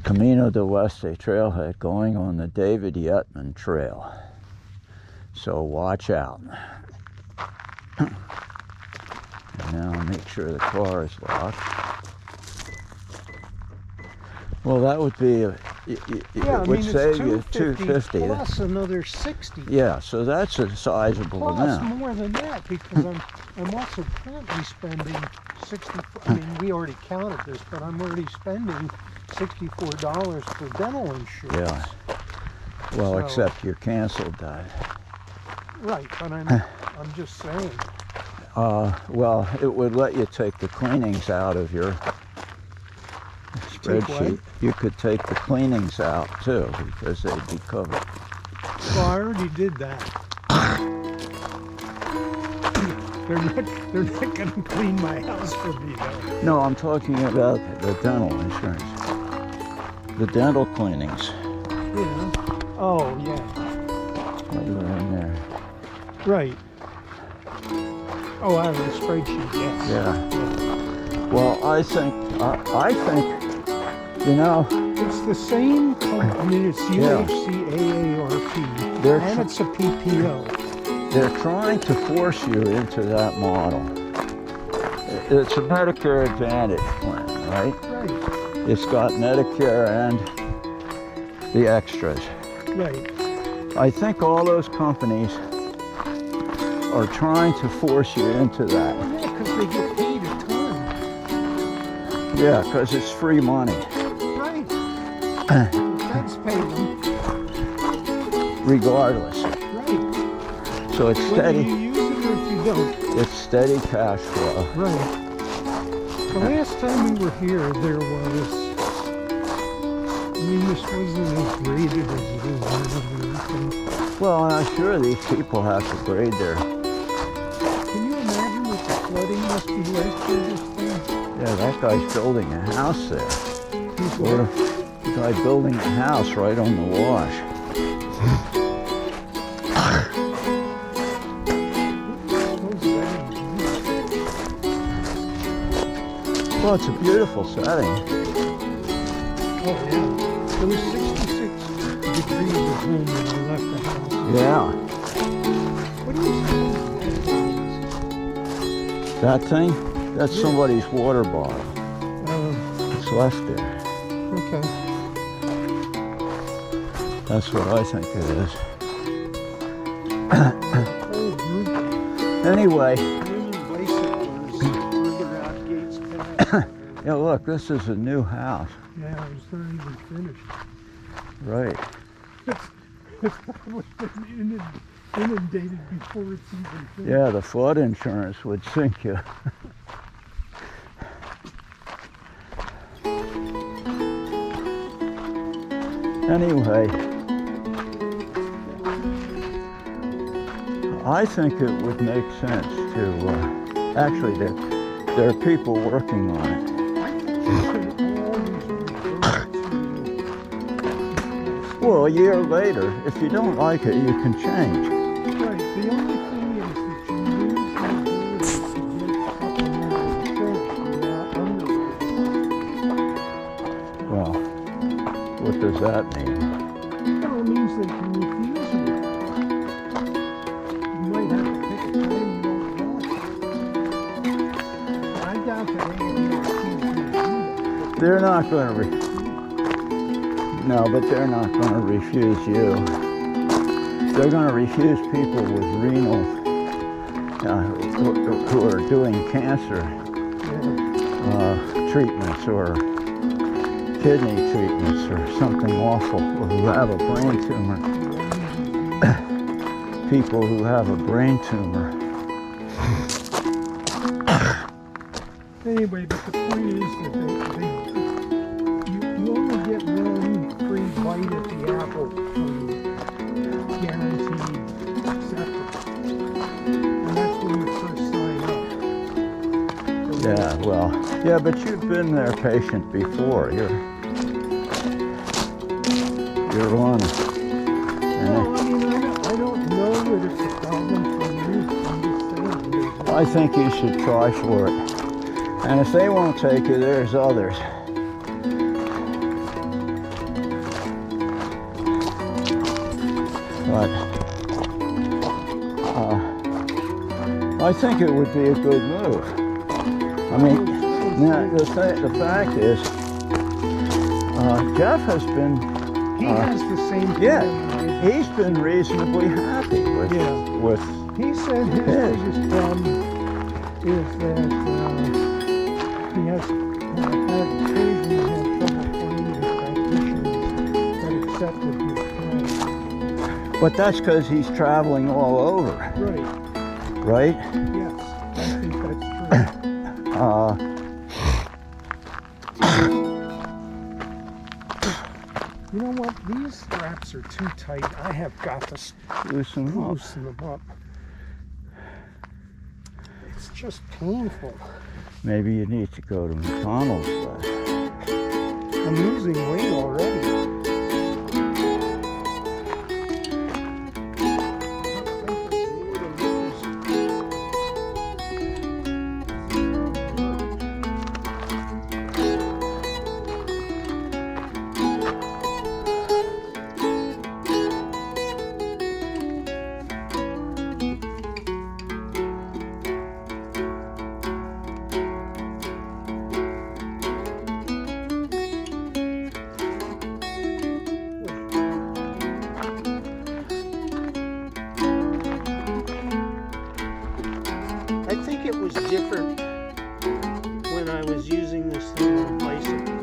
Camino del Oeste trailhead going on the David Yetman Trail. So watch out. And now make sure the car is locked. Well, that would be, it would save you $250 plus another $60. Yeah, so that's a sizable plus amount. More than that, because I'm also currently spending I mean, we already counted this, but I'm already spending $64 for dental insurance. Yeah. Well, so, except you canceled that. Right, but I'm just saying. Well, it would let you take the cleanings out of your spreadsheet. You could take the cleanings out too, because they'd be covered. Well, I already did that. They're not going to clean my house for me, though. No, I'm talking about the dental insurance. The dental cleanings. Yeah. Oh, yeah. You were in there. Right. Oh, out of the spreadsheet, yes. Yeah. Well, I think, you know, it's the same company. I mean, it's UHCAARP, and it's a PPO. They're trying to force you into that model. It's a Medicare Advantage plan, right? Right. It's got Medicare and the extras. Right. I think all those companies are trying to force you into that. Well, yeah, because they get paid a ton. Yeah, because it's free money. Right. Tax pay them. Regardless. Right. So it's steady. Whether you use it or if you don't. It's steady cash flow. Right. The last time we were here, there was, I mean, this wasn't as graded as it is now. Well, I'm sure these people have to grade their... Can you imagine what the flooding must be like for this thing? Yeah, that guy's building a house there. He's Or the guy building a house right on the wash. Well, it's a beautiful setting. Oh, yeah. It was 66 degrees at home when I left the house. Yeah. What do you think? That thing? That's somebody's water bottle. It's left there. Okay. That's what I think it is. Anyway. Yeah, look, this is a new house. Yeah, it's not even finished. Right. It's probably been inundated before it's even finished. Yeah, the flood insurance would sink you. Anyway, I think it would make sense to, actually there are people working on it. Well, a year later, if you don't like it, you can change. Right. The only thing is that you lose the ability to get supplemental insurance without underwriting. Well, what does that mean? Well, it means they can refuse it. You might have to pick a time you don't want. I doubt that anyone else is going to do that. They're not going to No, but they're not going to refuse you. They're going to refuse people with renal, who are doing cancer treatments or kidney treatments or something awful, or who have a brain tumor. People who have a brain tumor. Anyway, but the point is that you only get one free bite at the apple from guaranteed acceptance. And that's when you first sign up. Yeah, well, yeah, but you've been their patient before. You're on. Well, I mean, I don't know that it's a problem for you. I'm just saying. I think you should try for it. And if they won't take you, there's others. But I think it would be a good move. I mean, now the fact is, Jeff has been. He has the same. Yeah, he's been reasonably happy with. He said his biggest problem is that he has occasionally had trouble finding practitioners that accepted his plan. But that's because he's traveling all over. Right. Right? Yes, I think that's true. You know what? These straps are too tight. I have got to Loosen them up. It's just painful. Maybe you need to go to McDonald's. I'm losing weight already. I think it was different when I was using this thing on a bicycle.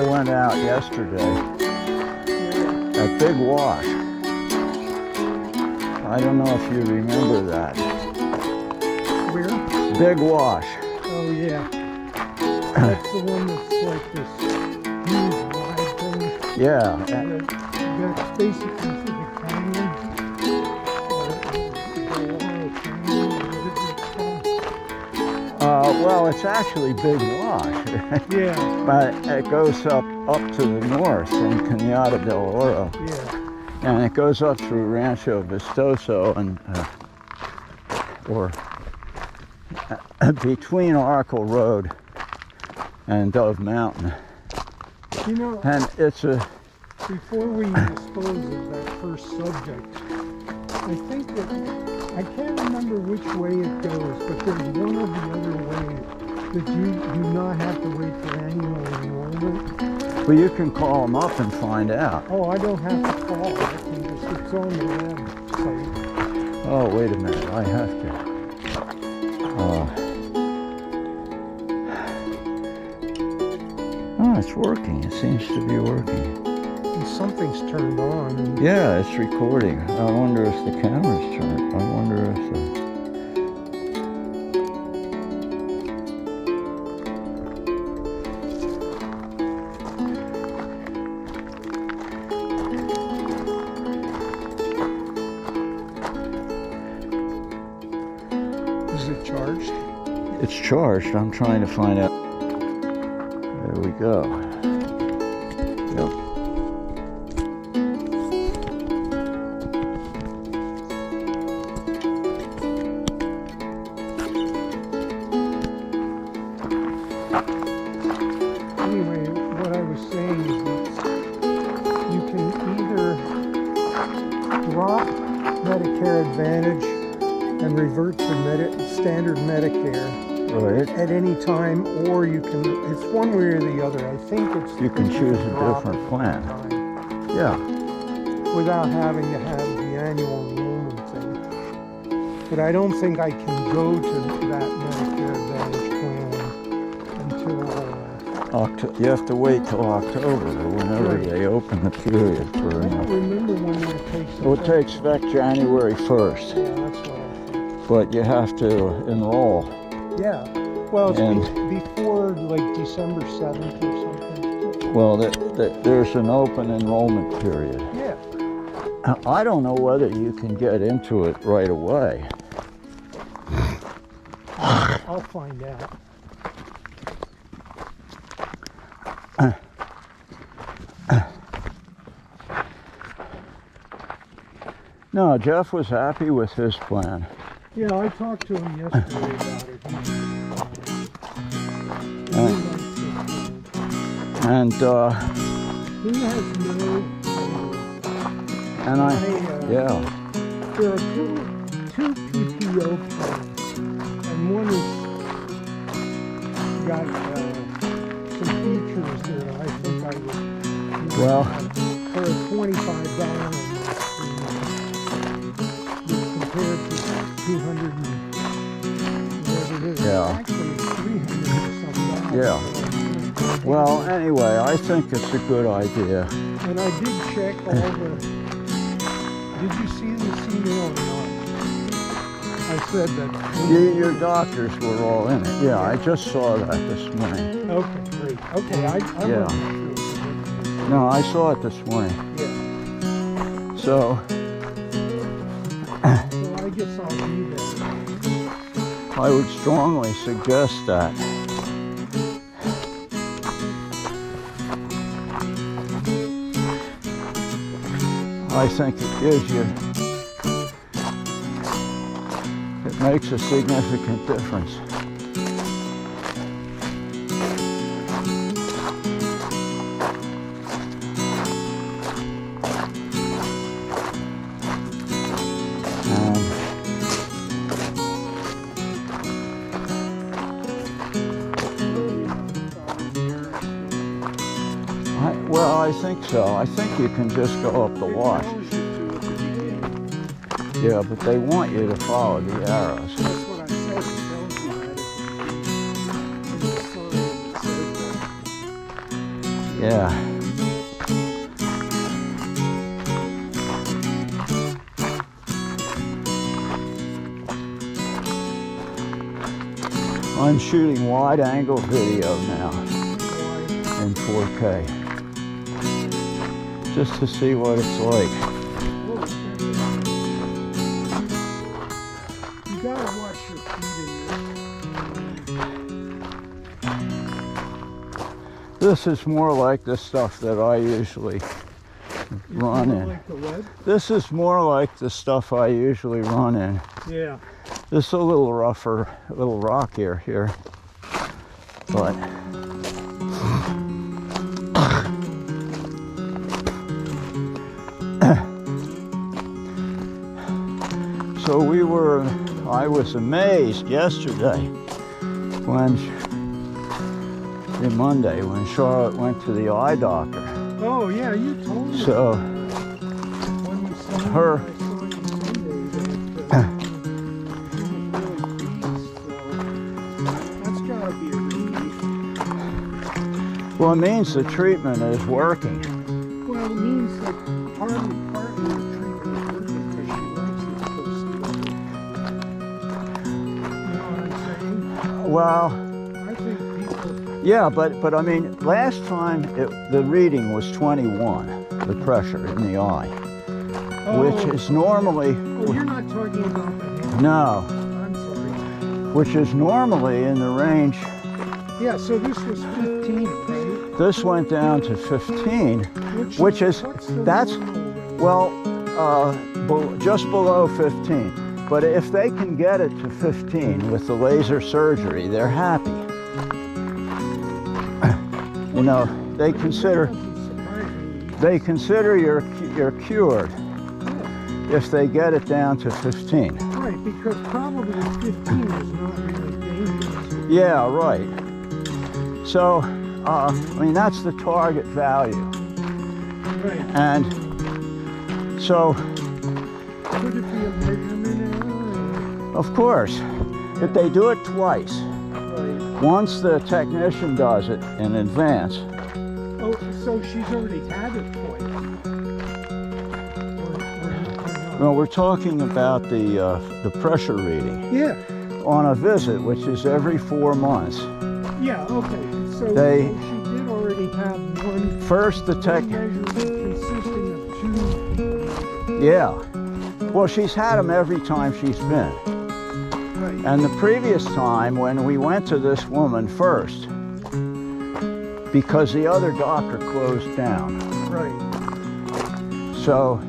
I went out yesterday. That big wash. I don't know if you remember that. Where? Big wash. Oh yeah. That's the one that's like this huge wide thing. Yeah. That's basically for the canyon. Well, it's actually Big Wash. Yeah. But it goes up to the north from Cañada del Oro. Yeah. And it goes up through Rancho Vistoso and between Arkle Road and Dove Mountain. You know, And it's a before we dispose of that first subject, I think that I can't remember which way it goes, but there's one or the other way that you do not have to wait for annual enrollment. well, you can call them up and find out. Oh, I don't have to call. I can just, it's on the website. Oh, wait a minute. I have to. Oh, it's working. It seems to be working. And something's turned on. And Yeah, it's recording. I wonder if the camera's turned. I wonder if the... is it charged? It's charged. I'm trying to find out. There we go. Yep. Anyway, what I was saying is that you can either drop Medicare Advantage and revert to standard Medicare Right. at any time, or you can, it's one way or the other. I think it's You can choose a drop different at plan. any time Yeah. without having to have the annual enrollment thing. But I don't think I can go to that Medicare Advantage plan until You have to wait till October or whenever they open the period for I don't remember when that takes effect. Well, it takes effect January 1st, Yeah, that's what I think. but you have to enroll. Yeah. Well, it's And- before like December 7th or something. Well, there's an open enrollment period. Yeah. I don't know whether you can get into it right away. I'll find out. No, Jeff was happy with his plan. Yeah, I talked to him yesterday about it. And He has no. and I yeah. There are two PPO plans, and one has got some features that I think I would. Well, for a $25 compared to 200 and whatever it is. Yeah. Actually, it's 300 or something. Yeah. Well, anyway, I think it's a good idea. And I did check all the. Did you see this email or not? I said that. Your doctors were all in it. Yeah, I just saw that this morning. Okay, great. Okay, I Yeah. wasn't sure. No, I saw it this morning. Yeah. So So I guess I'll do that. I would strongly suggest that. I think it gives you, it makes a significant difference. Well, I think so. I think you can just go up the wash. Yeah, but they want you to follow the arrows. That's what I said. It tells you that. Yeah. I'm shooting wide-angle video now in 4K, just to see what it's like. You gotta watch your feet. This is more like the stuff that I usually run in. Like the what? This is more like the stuff I usually run in. Yeah. This is a little rougher, a little rockier here, but so I was amazed yesterday Monday when Charlotte went to the eye doctor. Oh yeah, you told me. So When you saw me, her- I saw you Sunday that that's gotta be a relief. well, it means the treatment is working. Well, it means that partly the treatment is working because she likes this procedure. You know what I'm saying? Well, I think people. yeah, but I mean, last time the reading was 21, the pressure in the eye, which is normally, Oh, you're not talking about the hand. no, I'm sorry. which is normally in the range. Yeah, so this was 15, right? This went down to 15, which is, what's the that's, normal range? well, just below 15. But if they can get it to 15 with the laser surgery, they're happy. You know, they consider you're cured if they get it down to 15. Right, because probably 15 is not really dangerous. Yeah, right. So, I mean, that's the target value. Right. And so, Could it be a measurement error? of course, if they do it twice, Right. Once the technician does it in advance, Oh, so she's already had it twice. well, we're talking about the pressure reading Yeah, on a visit, which is every 4 months. yeah, okay. So, They- so she did already have one First, the tech, measurement consisting of two. yeah. Well, she's had them every time she's been. Right. And the previous time when we went to this woman first, because the other doctor closed down. Right. So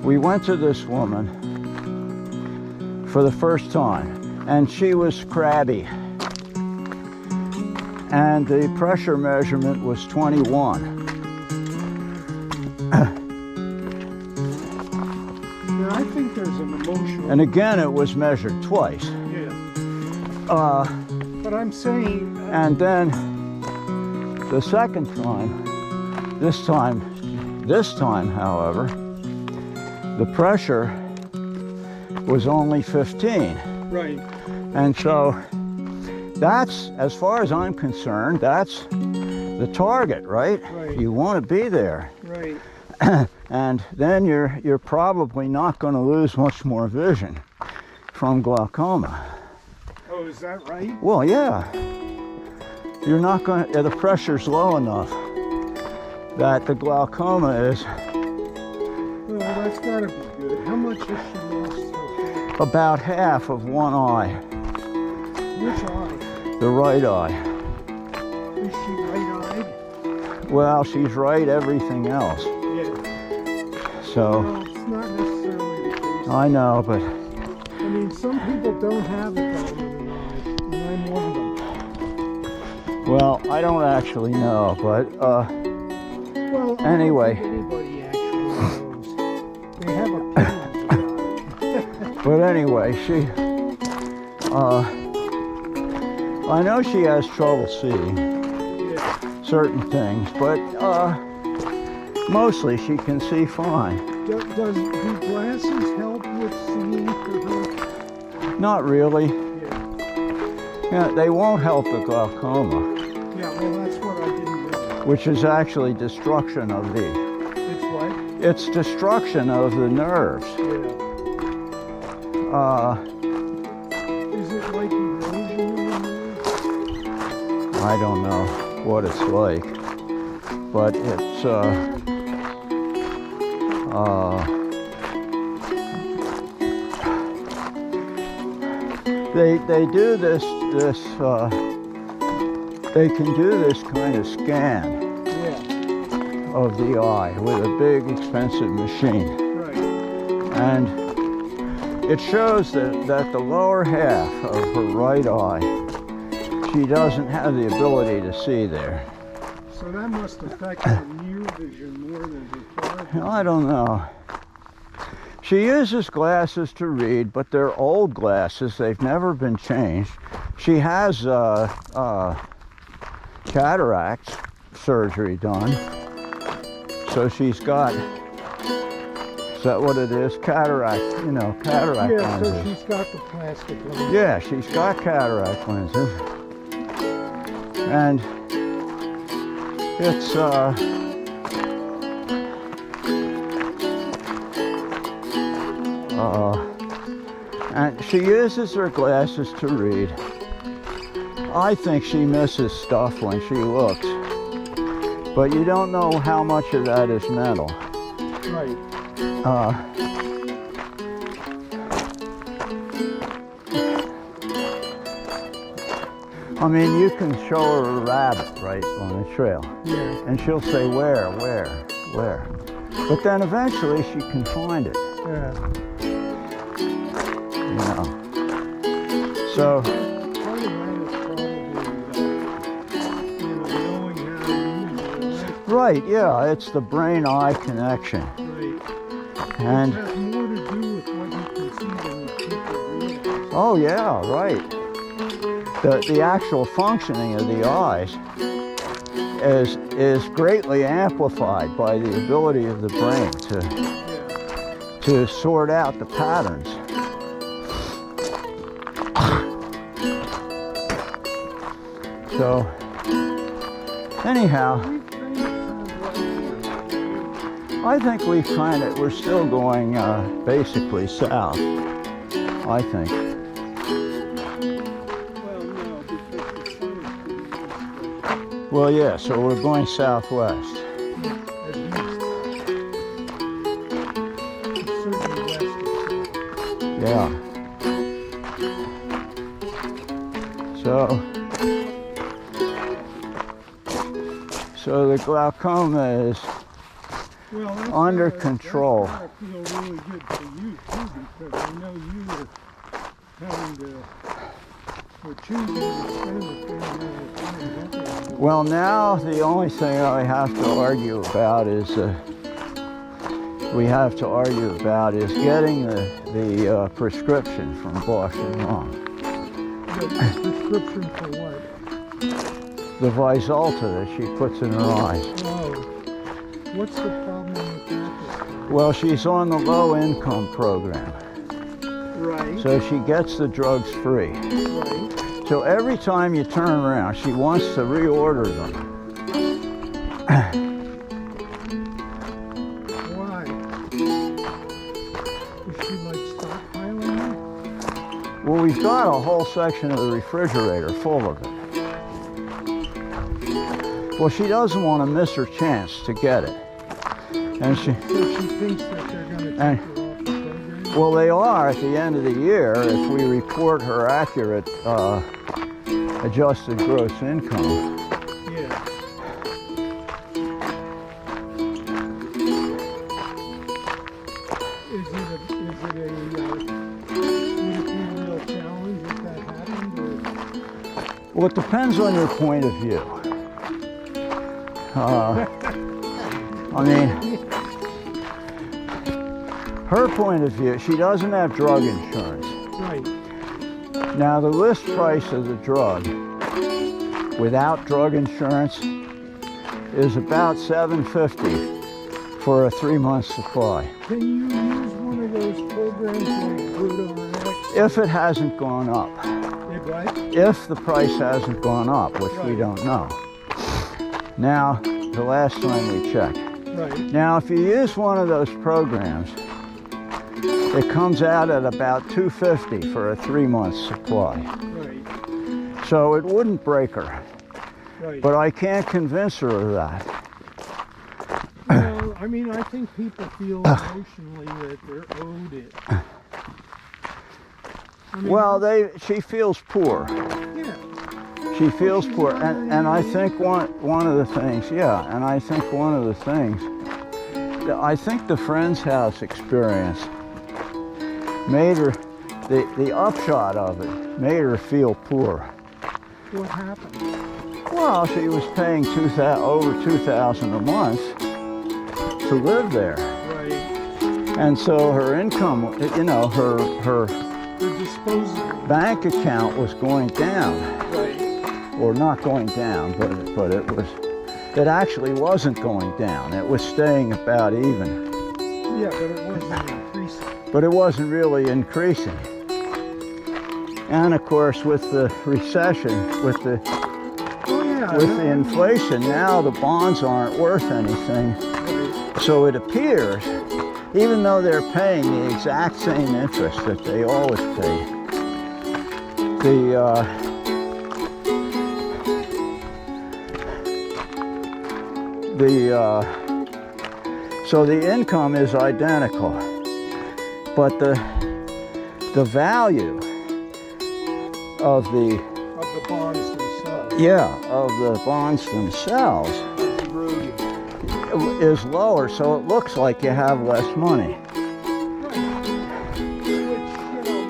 we went to this woman for the first time, and she was crabby. And the pressure measurement was 21. Now, I think there's an emotional. And again, it was measured twice. Yeah. But I'm saying. and then the second time, this time, however, the pressure was only 15. Right. And so that's, as far as I'm concerned, that's the target, right? Right. You want to be there. Right. And then you're probably not going to lose much more vision from glaucoma. Oh, is that right? Well, yeah. You're not going to, the pressure's low enough that the glaucoma is Well, that's got to be good. How much has she lost so far? about half of one eye, Which eye? the right eye. Is she right-eyed? Well, she's right everything else. Yeah. So, Well, it's not necessarily the case. I know, but I mean, some people don't have a dominant eye, and I'm one of them. well, I don't actually know, but Well, Anyway. I don't think anybody actually knows. They have opinions about it. but anyway, I know she has trouble seeing Yeah. certain things, but mostly she can see fine. Do glasses help with seeing for her? Not really. Yeah. Yeah, they won't help the glaucoma, Yeah, well, that's what I didn't realize. which is actually destruction of the, It's what? it's destruction of the nerves. Yeah. Uh, Is it like erosion in the nerve? I don't know what it's like, but it's they do this they can do this kind of scan Yeah. of the eye with a big expensive machine, Right. and it shows that the lower half of her right eye, she doesn't have the ability to see there. So that must affect her near vision more than her far vision. I don't know. She uses glasses to read, but they're old glasses. They've never been changed. She has cataract surgery done. So she's got, is that what it is? Cataract, cataract Yeah, so lenses. she's got the plastic lens. Yeah, she's got cataract lenses. And it's, and she uses her glasses to read. I think she misses stuff when she looks, but you don't know how much of that is mental. Right. I mean, you can show her a rabbit, right, on the trail, Yeah. and she'll say, where? But then eventually she can find it, Yeah. So, Part of that is probably, knowing how to use it. right, yeah, it's the brain-eye connection. Right. And, It has more to do with what you can see than what people realize. oh yeah, right. The actual functioning of the eyes is greatly amplified by the ability of the brain to sort out the patterns. So, anyhow, I think we're still going basically south, I think. Well, no, because the sun is Well, yeah, so we're going southwest. at least. It's certainly west of south. Yeah. So the glaucoma is Well, that's under gotta- control. That's gotta feel really good for you too, because I know you were having to, or choosing to spend a fair amount of time looking at it. Well, now the only thing I have to argue about is getting the prescription from Boston Mom. The prescription for what? The Vyzulta that she puts in her eyes. Oh, what's the problem with that? Well, she's on the low income program, Right, so she gets the drugs free. right. So every time you turn around, she wants to reorder them. Why? Is she like stockpiling them? Well, we've got a whole section of the refrigerator full of it. Well, she doesn't want to miss her chance to get it. And she, So she thinks that they're going to take her off the program? well, they are at the end of the year if we report her accurate adjusted gross income. Yeah. Would it be a real challenge if that happened? Or? Well, it depends on your point of view. I mean, her point of view, she doesn't have drug insurance. Right. Now, the list price of the drug without drug insurance is about $7.50 for a 3-month supply. Can you use one of those programs like GoodRx? If it hasn't gone up. Right? If the price hasn't gone up, which we Right. don't know. Now, the last time we checked. Right. Now, if you use one of those programs, it comes out at about $2.50 for a 3-month supply. Right. So it wouldn't break her. Right. But I can't convince her of that. Well, I mean, I think people feel emotionally that they're owed it. I mean, Well, she feels poor. yeah. She feels She's poor. not And I think one of the things, I think the Friends House experience made her, the upshot of it, made her feel poor. What happened? Well, she was paying over $2,000 a month to live there. Right. And so her income, her The disposable. bank account was going down. Right. Or not going down, but it actually wasn't going down. It was staying about even. Yeah, but it wasn't increasing. But it wasn't really increasing. And of course, with the recession, with the inflation, now the bonds aren't worth anything. Right. So it appears, even though they're paying the exact same interest that they always pay, so the income is identical, but the value of the bonds themselves. of the bonds themselves It's eroding. is lower, so it looks like you have less money. Which,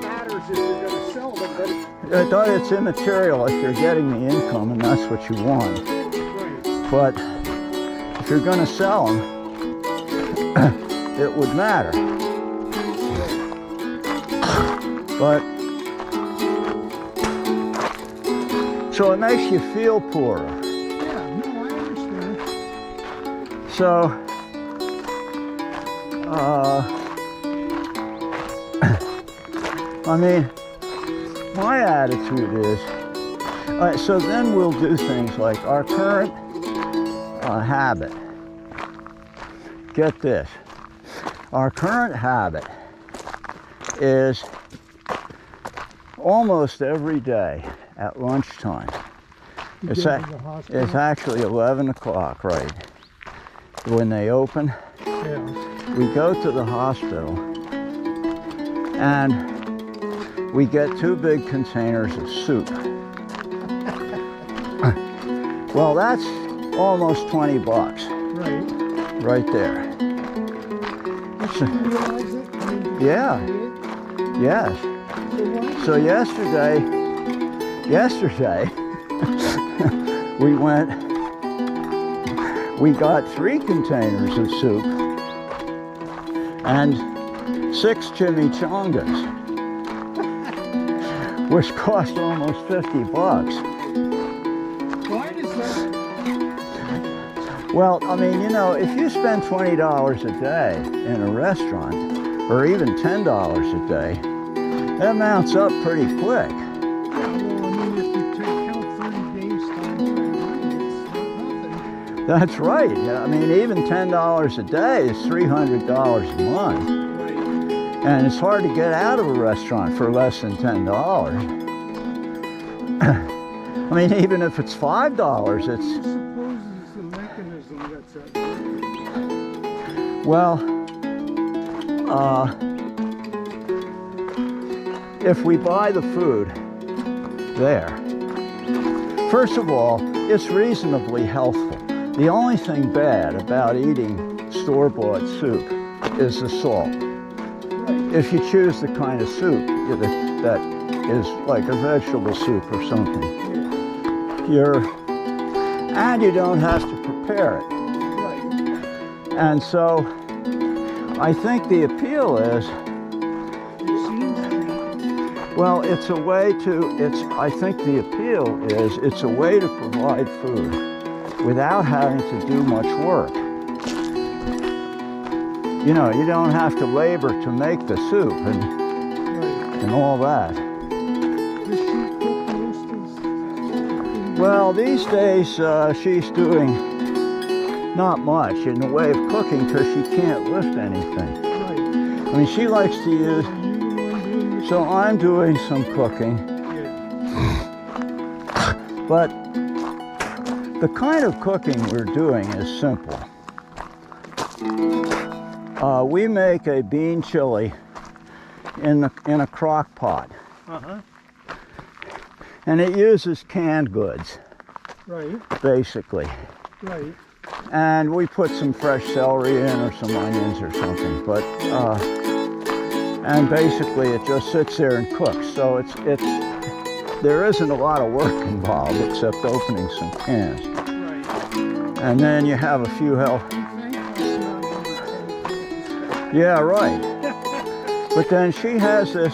matters if you're going to sell them, but It's immaterial if you're getting the income and that's what you want. right. But if you're going to sell them, it would matter. But so it makes you feel poorer. Yeah, no, I understand. So I mean, my attitude is All right, so then we'll do things like our current habit. Get this. Our current habit is almost every day at lunchtime. It's actually 11 o'clock, right? When they open, Yeah. we go to the hospital and we get 2 big containers of soup. Well, that's almost $20 Right. right there. Did you realize it? I mean, did Yeah. you see it? Yes. So yesterday, we got 3 containers of soup and 6 chimichangas, which cost almost $50. Why does that? Well, I mean, you know, if you spend $20 a day in a restaurant, or even $10 a day, that amounts up pretty quick. Yeah, well, I mean, if you count 30 days times 30, it's nothing. That's right. I mean, even $10 a day is $300 a month. Right. And it's hard to get out of a restaurant for less than $10. I mean, even if it's $5, What do you it's, suppose is the mechanism that's at work? well, if we buy the food there, first of all, it's reasonably healthful. The only thing bad about eating store-bought soup is the salt. If you choose the kind of soup that is like a vegetable soup or something, and you don't have to prepare it. Right. And so I think the appeal is, It seems to be. well, it's a way to, I think the appeal is it's a way to provide food without having to do much work. You know, you don't have to labor to make the soup Right. and all that. Does she cook most of? Well, these days she's doing not much in the way of cooking because she can't lift anything. Right. I mean, she likes to use, Are you the one doing the so I'm doing some cooking, Yeah. but the kind of cooking we're doing is simple. We make a bean chili in a crock pot, Uh-huh. and it uses canned goods, Right. basically. Right. And we put some fresh celery in or some onions or something, but and basically it just sits there and cooks. So it's there isn't a lot of work involved except opening some cans, Right. and then you have a few health. You think that's not gonna take Yeah, right. But then she has this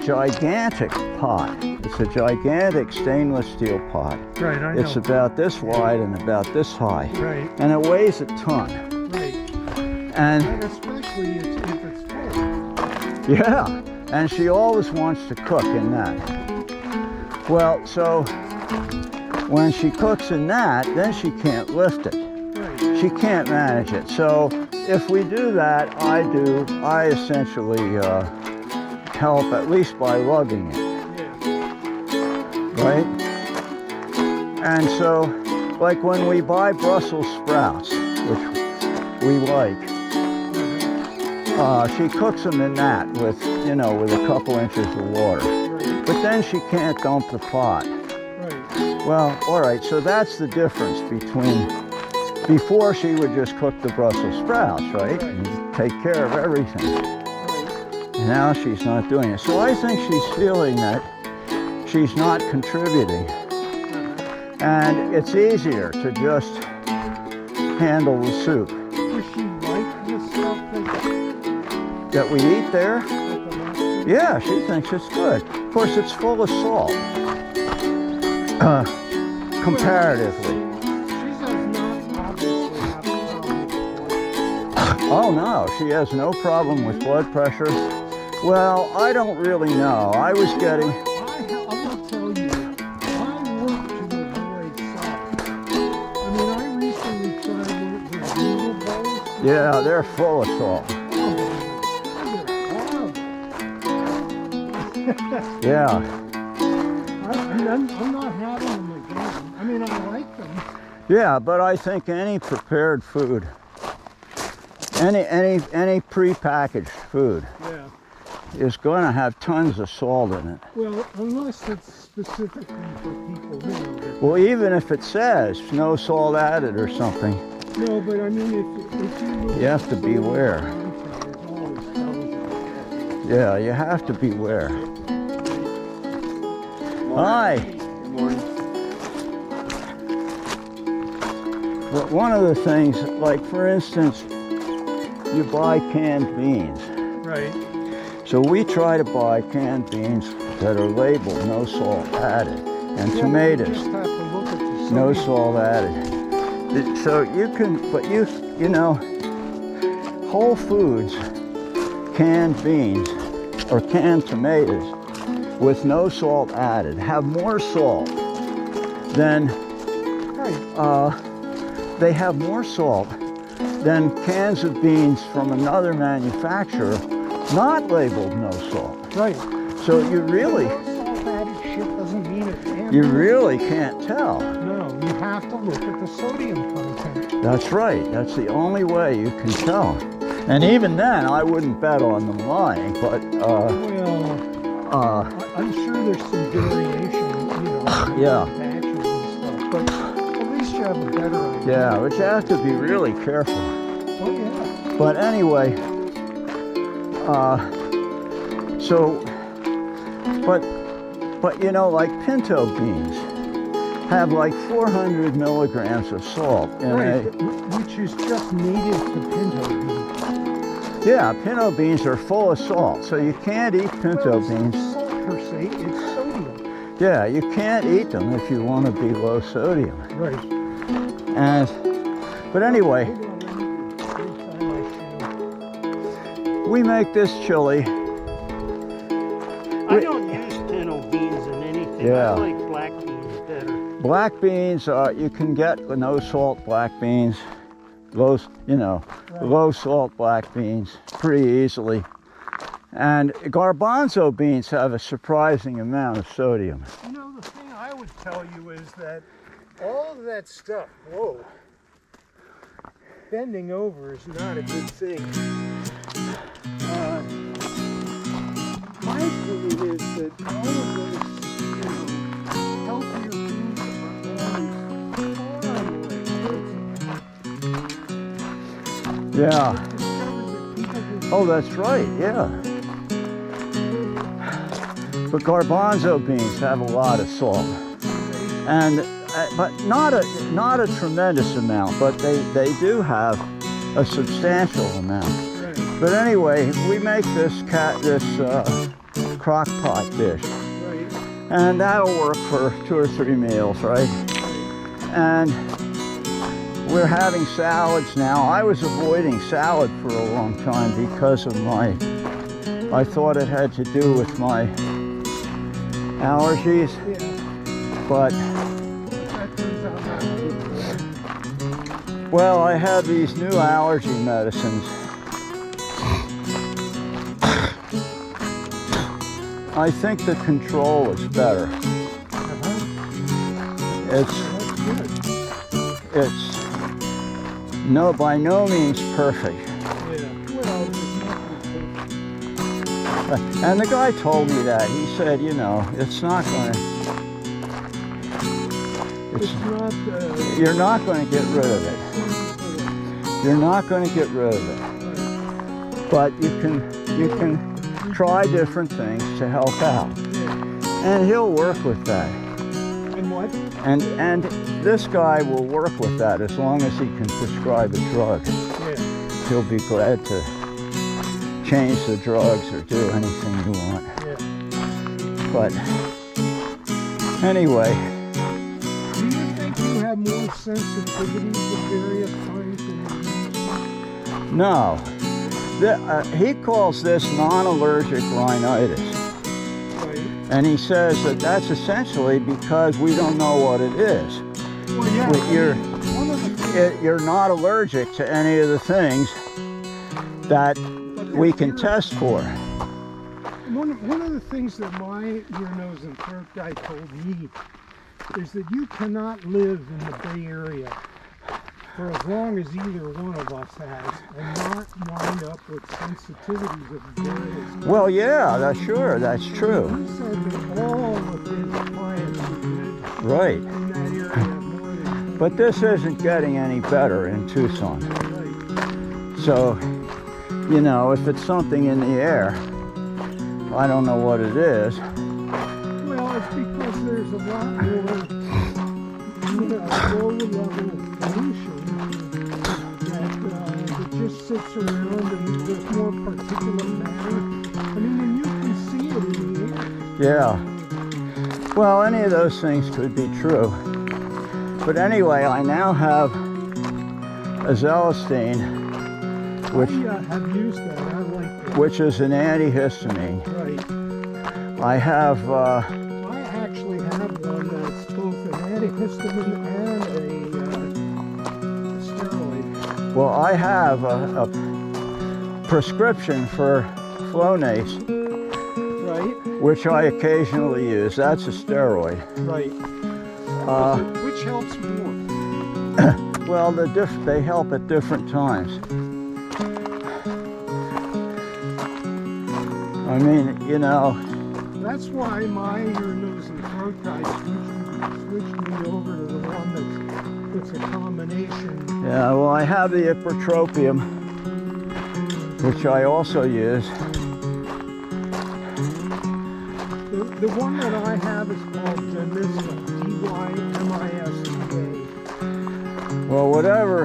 gigantic pot. It's a gigantic stainless steel pot. Right, I It's about this wide and about this high, Right. and it weighs a ton. Right. And And especially if it's full. yeah, and she always wants to cook in that. Well, so when she cooks in that, then she can't lift it. Right. She can't manage it. So if we do that, I essentially help at least by lugging it, Yeah. right? And so, like when we buy Brussels sprouts, which we like, she cooks them in that with, you know, with a couple inches of water. Right. But then she can't dump the pot. Right. Well, all right, so that's the difference between, before she would just cook the Brussels sprouts, right? And take care of everything. Right. Now she's not doing it. So I think she's feeling that she's not contributing. And it's easier to just handle the soup Does she like the stuff that we eat there. that the lobster? Yeah, she thinks it's good. Of course, it's full of salt, comparatively. She does not obviously have a problem with blood. Oh no, she has no problem with blood pressure. Well, I don't really know. I was getting, I will tell you, Yeah, they're full of salt. Yeah. I'm not having them again. I mean, I like them. Yeah, but I think any prepared food, any prepackaged food, Yeah. is going to have tons of salt in it. Well, unless it's specifically for people who know that. Well, even if it says no salt added or something, No, but I mean, if you have to beware. It always tells you. Yeah, you have to beware. Hi. Good morning. But one of the things, like for instance, you buy canned beans. Right. So we try to buy canned beans that are labeled no salt added, and Yeah, tomatoes, You just have to look at the no sodium. salt added. So you can, but you know, Whole Foods canned beans or canned tomatoes with no salt added have more salt than Right. they have more salt than cans of beans from another manufacturer not labeled no salt. Right. So you really No salt added shit doesn't mean it's you really can't tell. No, you have to look at the sodium content. That's right. That's the only way you can tell. And even then, I wouldn't bet on them lying. But Well, I'm sure there's some variation, Yeah. batches and stuff, but at least you have a better idea. yeah, but you have to be really careful. Oh yeah. But anyway, so, but you know, like pinto beans have like 400 milligrams of salt in Right, a. which is just native to pinto beans. Yeah, pinto beans are full of salt, so you can't eat pinto Well, it's beans. not salt per se, it's sodium. Yeah, you can't eat them if you want to be low sodium. Right. And, but anyway, Hold on, I need to retie my shoe. we make this chili. I don't use pinto beans in anything. Yeah. I like black beans better. Black beans, you can get no salt black beans, low salt black beans pretty easily. And garbanzo beans have a surprising amount of sodium. You know, the thing I would tell you is that all of that stuff, whoa, bending over is not a good thing. My opinion is that all of those, healthier foods are always Yeah. Oh, that's right, yeah. But garbanzo beans have a lot of salt. And but not a tremendous amount, but they do have a substantial amount. But anyway, we make this crock pot dish, and that'll work for 2 or 3 meals, right? And we're having salads now. I was avoiding salad for a long time because of I thought it had to do with my allergies, but well, I have these new allergy medicines. I think the control is better. It's by no means perfect. And the guy told me that. He said, it's not going to. You're not going to get rid of it. You're not going to get rid of it. But you can try different things to help out. And he'll work with that. And what? And this guy will work with that as long as he can prescribe a drug. He'll be glad to change the drugs or do anything you want. But anyway. Do you think you have more sensitivity to various kinds of? No. He calls this non-allergic rhinitis. And he says that that's essentially because we don't know what it is. Well, yeah. You're, One of the you're not allergic to any of the things that we can test for. One of the things that my ear, nose, and throat guy told me is that you cannot live in the Bay Area for as long as either one of us has and not wind up with sensitivities of various kinds. Well, yeah, that's true. He said that all of his clients who live Right. in that area more than But this isn't getting any better in Tucson. right. So, you know, if it's something in the air, I don't know what it is. Well, it's because there's a lot more low level pollution that just sits around and there's more particulate matter. I mean, and you can see it in the air. Yeah. Well, any of those things could be true. But anyway, I now have a Zelestine, which I have used that. I like that. which is an antihistamine. Right. I have, I actually have one that's both an antihistamine and a steroid. well, I have a prescription for Flonase, Right. which I occasionally use. That's a steroid. Right. Which helps more? Well, they help at different times. I mean, you know, That's why my ear, nose, and throat guy switched me over to the one that's a combination. yeah, well, I have the ipratropium, which I also use. The one that I have is called Dymista, D-Y-M-I-S-T-A. Well, whatever.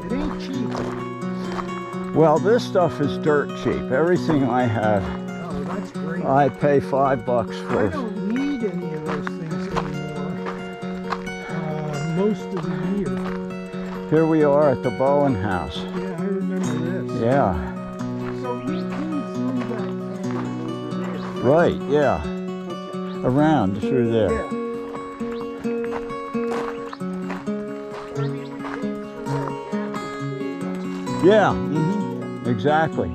It ain't cheap. Well, this stuff is dirt cheap. Everything I have, Oh, that's great. I pay $5 I for. don't need any of those things anymore. Most of the year. Here we are at the Bowen House. Yeah, I remember this. Yeah, So we came through that canyon over there. right, yeah. Okay. Around through there. Yeah. I mean, we came through that Yeah, exactly.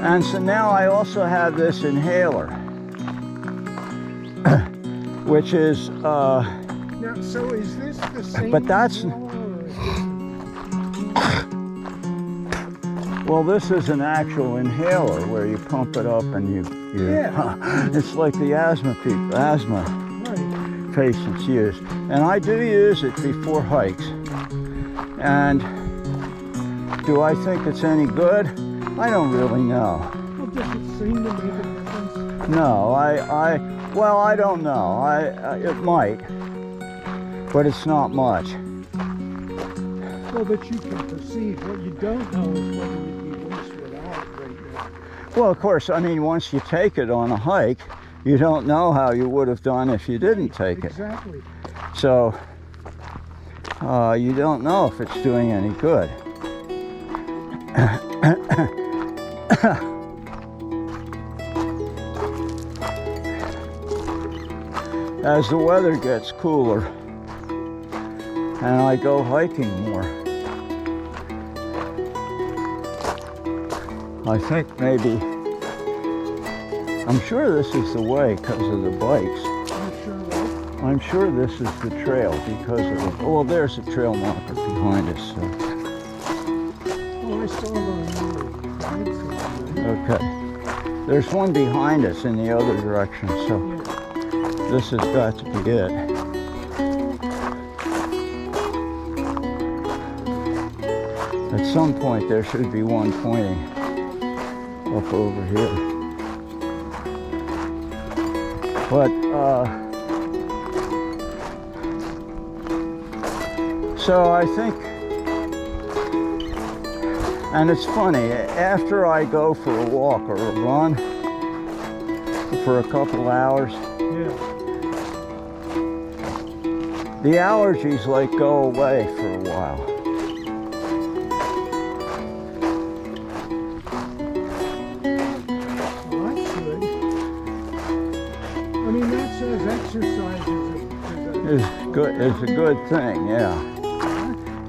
And so now I also have this inhaler, which is, Now, so is this the same? But that's- umbrella, or is well, this is an actual inhaler where you pump it up and you Yeah. it's like the asthma right. patients use. And I do use it before hikes. And do I think it's any good? I don't really know. Well, does it seem to make a difference? No, well, I don't know. It might, but it's not much. Well, that you can perceive. What you don't know is whether you'd be worse without it right now. Well, of course, I mean, once you take it on a hike, you don't know how you would have done if you didn't take it. Exactly. So, you don't know if it's doing any good. As the weather gets cooler and I go hiking more, I think maybe, I'm sure this is the way because of the bikes. Not sure what. I'm sure this is the trail because of the, well, there's a trail marker behind us. So. Oh, I saw one on the Okay. There's one behind us in the other direction, so Yeah. this has got to be it. At some point there should be one pointing up over here. But, so I think, and it's funny, after I go for a walk or a run for a couple hours, Yeah. the allergies like go away for a while. Well, that's good. I mean, that says exercise is good. It's a good thing. Yeah.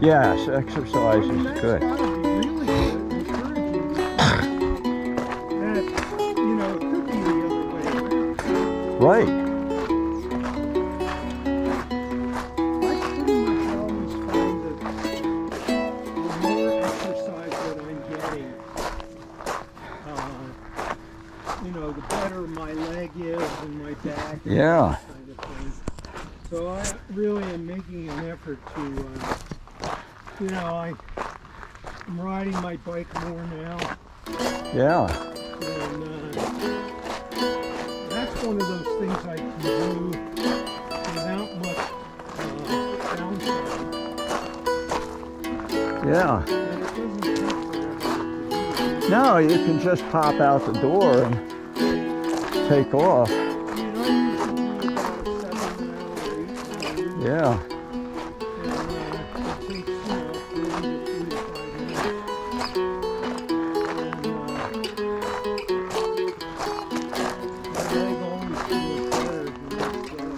Yes, exercise is That's good. gotta be really good, encouraging. That, you know, it could be the other way around. Right. I pretty much always find that the more exercise that I'm getting, you know, the better my leg is and my back and Yeah. that kind of thing. So I really am making an effort to, you know, I'm riding my bike more now, Yeah. and that's one of those things I can do without much downside. Yeah. And it doesn't take forever to do. No, you can just pop out the door and take off. I mean, I usually do about a 7 mile or 8 mile. Yeah. And it takes, you know, 30 to 45 minutes. And my leg always feels better the next day.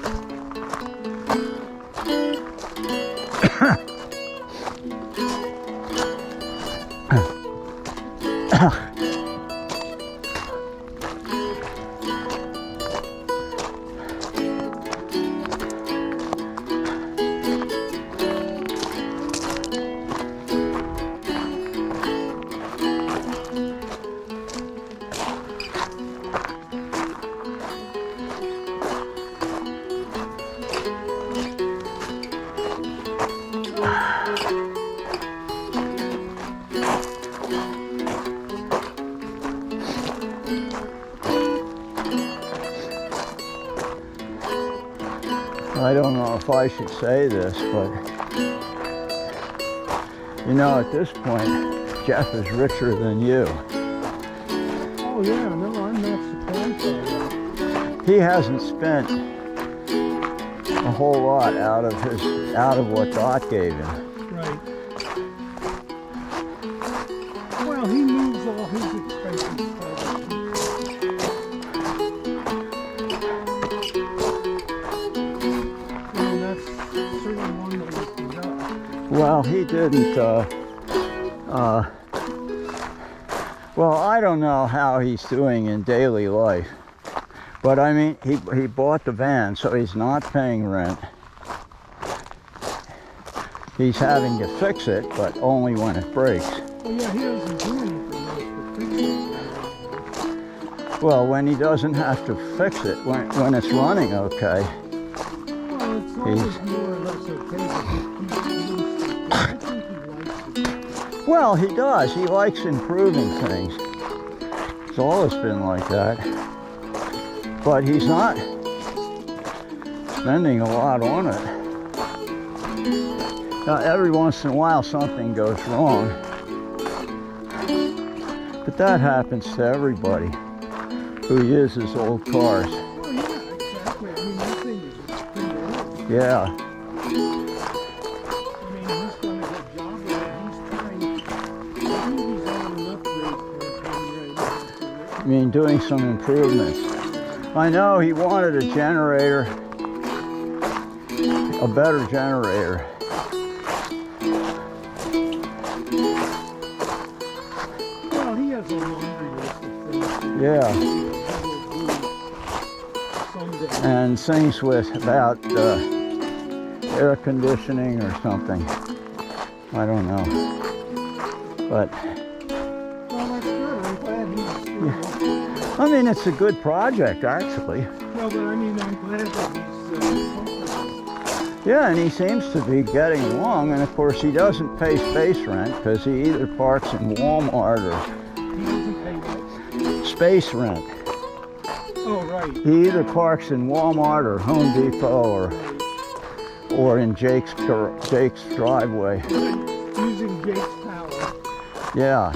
I don't know if I should say this, but you know, at this point, Jeff is richer than you. Oh yeah, no, I'm not surprised by that. He hasn't spent a whole lot out of what Dot gave him. Right. Well, he moves all his expenses forward. And that's certainly one that we can go. Well, he didn't. Well, I don't know how he's doing in daily life, but I mean, he bought the van, so he's not paying rent. He's having to fix it, but only when it breaks. Well, yeah, he doesn't do anything else but fix it. Well, when he doesn't have to fix it, when it's running okay. Well, it's always more or less okay, but he keeps doing stuff. I think he likes it. Well, he does. He likes improving things. It's always been like that. But he's not spending a lot on it. Now, every once in a while something goes wrong. But that happens to everybody who uses old cars. Oh, yeah, exactly. I mean, that thing is pretty old. Yeah. I mean, he's done a good job with it. He's trying, I think he's on an upgrade campaign right now. I mean, doing some improvements. I know he wanted a generator, a better generator. Well, he has a laundry list of things. Yeah. He will do someday. And things about air conditioning or something. I don't know. But, Well, that's good. I'm glad he's. I mean, it's a good project, actually. No, but I mean, I'm glad that he's comfortable. Yeah, and he seems to be getting along. And of course, he doesn't pay space rent because he either parks in Walmart or He doesn't pay what? space rent. Oh, right. He either parks in Walmart or Home Depot or in Jake's driveway. Using Jake's power. Yeah.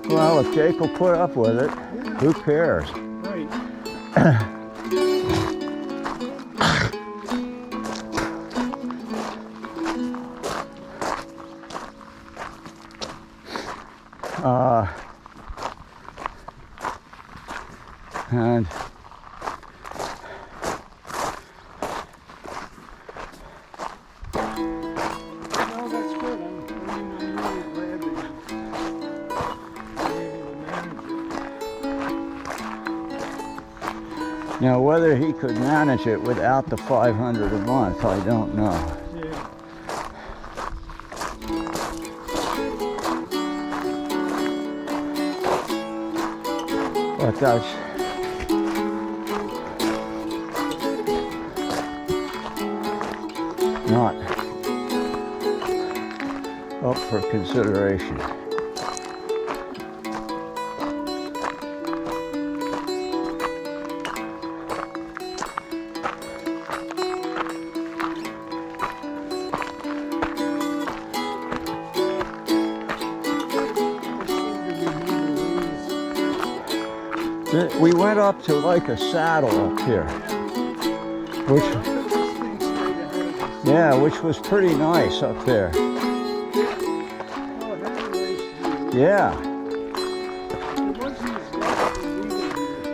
Well, if Jake will put up with it, who cares? Right. And Now, whether he could manage it without the 500 a month, I don't know. Yeah. But that's not up for consideration. We went up to like a saddle up here, which, yeah, which was pretty nice up there. Yeah.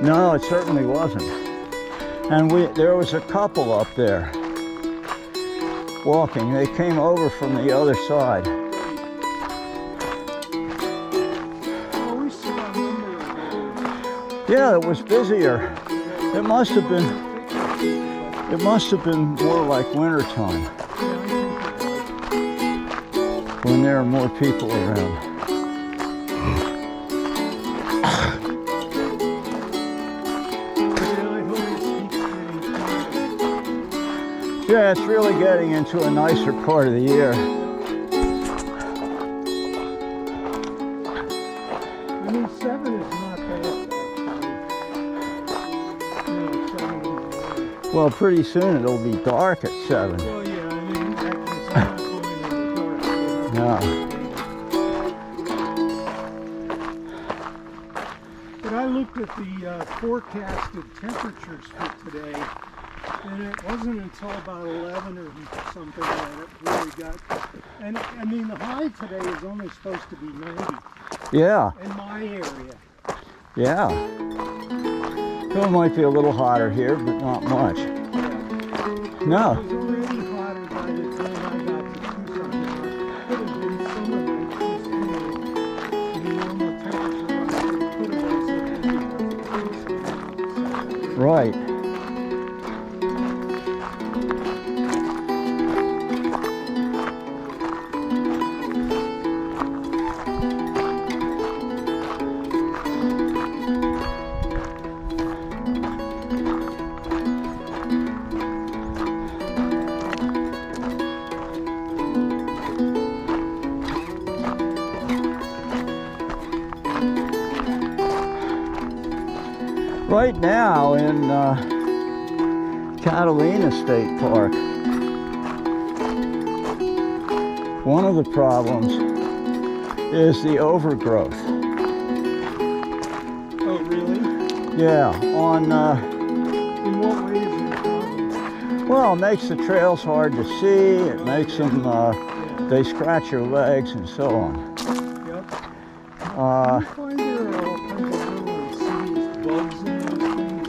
No, it certainly wasn't. And there was a couple up there walking. They came over from the other side. Yeah, it was busier. It must have been more like winter time when there are more people around. Yeah, it's really getting into a nicer part of the year. I mean, 7 is not bad. Well, pretty soon it'll be dark at 7. Well, yeah, I mean, actually, it's not going in the dark. No. But I looked at the forecasted temperatures for today, and it wasn't until about 11 or something that it really got. And I mean, the high today is only supposed to be 90 Yeah. in my area. Yeah. So it might be a little hotter here, but not much. No. It was already hotter by the time I got to Tucson. It could have been summer like this anyway. The normal temperature on it could have been something. Right. Right now in Catalina State Park, one of the problems is the overgrowth. Oh, really? Yeah, on, In what way is it a problem? well, it makes the trails hard to see, it makes them, they scratch your legs and so on. Yep. Uh, I find there are all kinds of little insidious bugs in those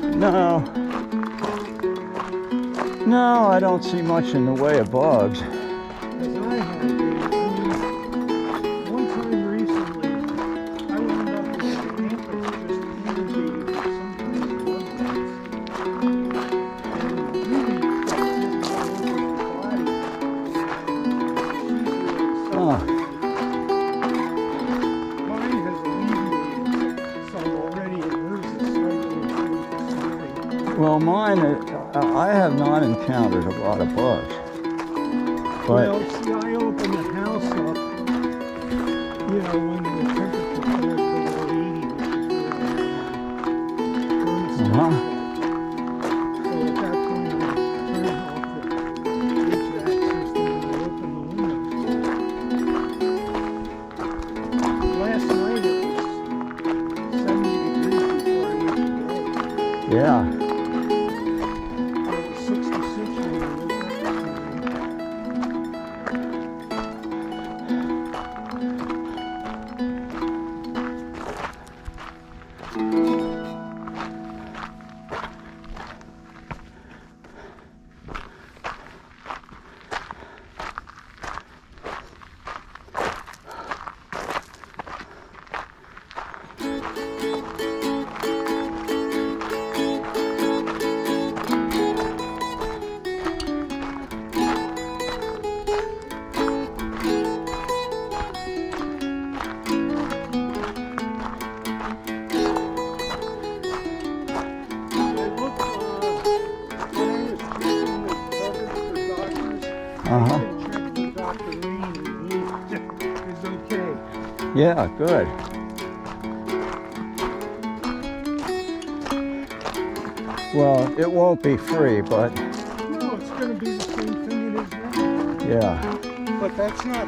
things. no, no, I don't see much in the way of bugs. As I have been. I mean, one time recently, I wound up with an ant that was just inundated with some kind of bug bites. And really got all over her body. She's really Huh. suffering. Mine has alleviated some already, and hers is slightly improved. Well, mine, I have not encountered a lot of bugs. But, Well, see, I open the house up, you know, when the temperature falls below 80, which is where uh-huh. so at that point, I turn off the HVAC system and I open the windows. Last night it was 70 degrees before I went to bed. Yeah. It was 66 when I woke up this Yeah, good. Well, it won't be free, but No, it's going to be the same thing it is now. yeah, But that's not,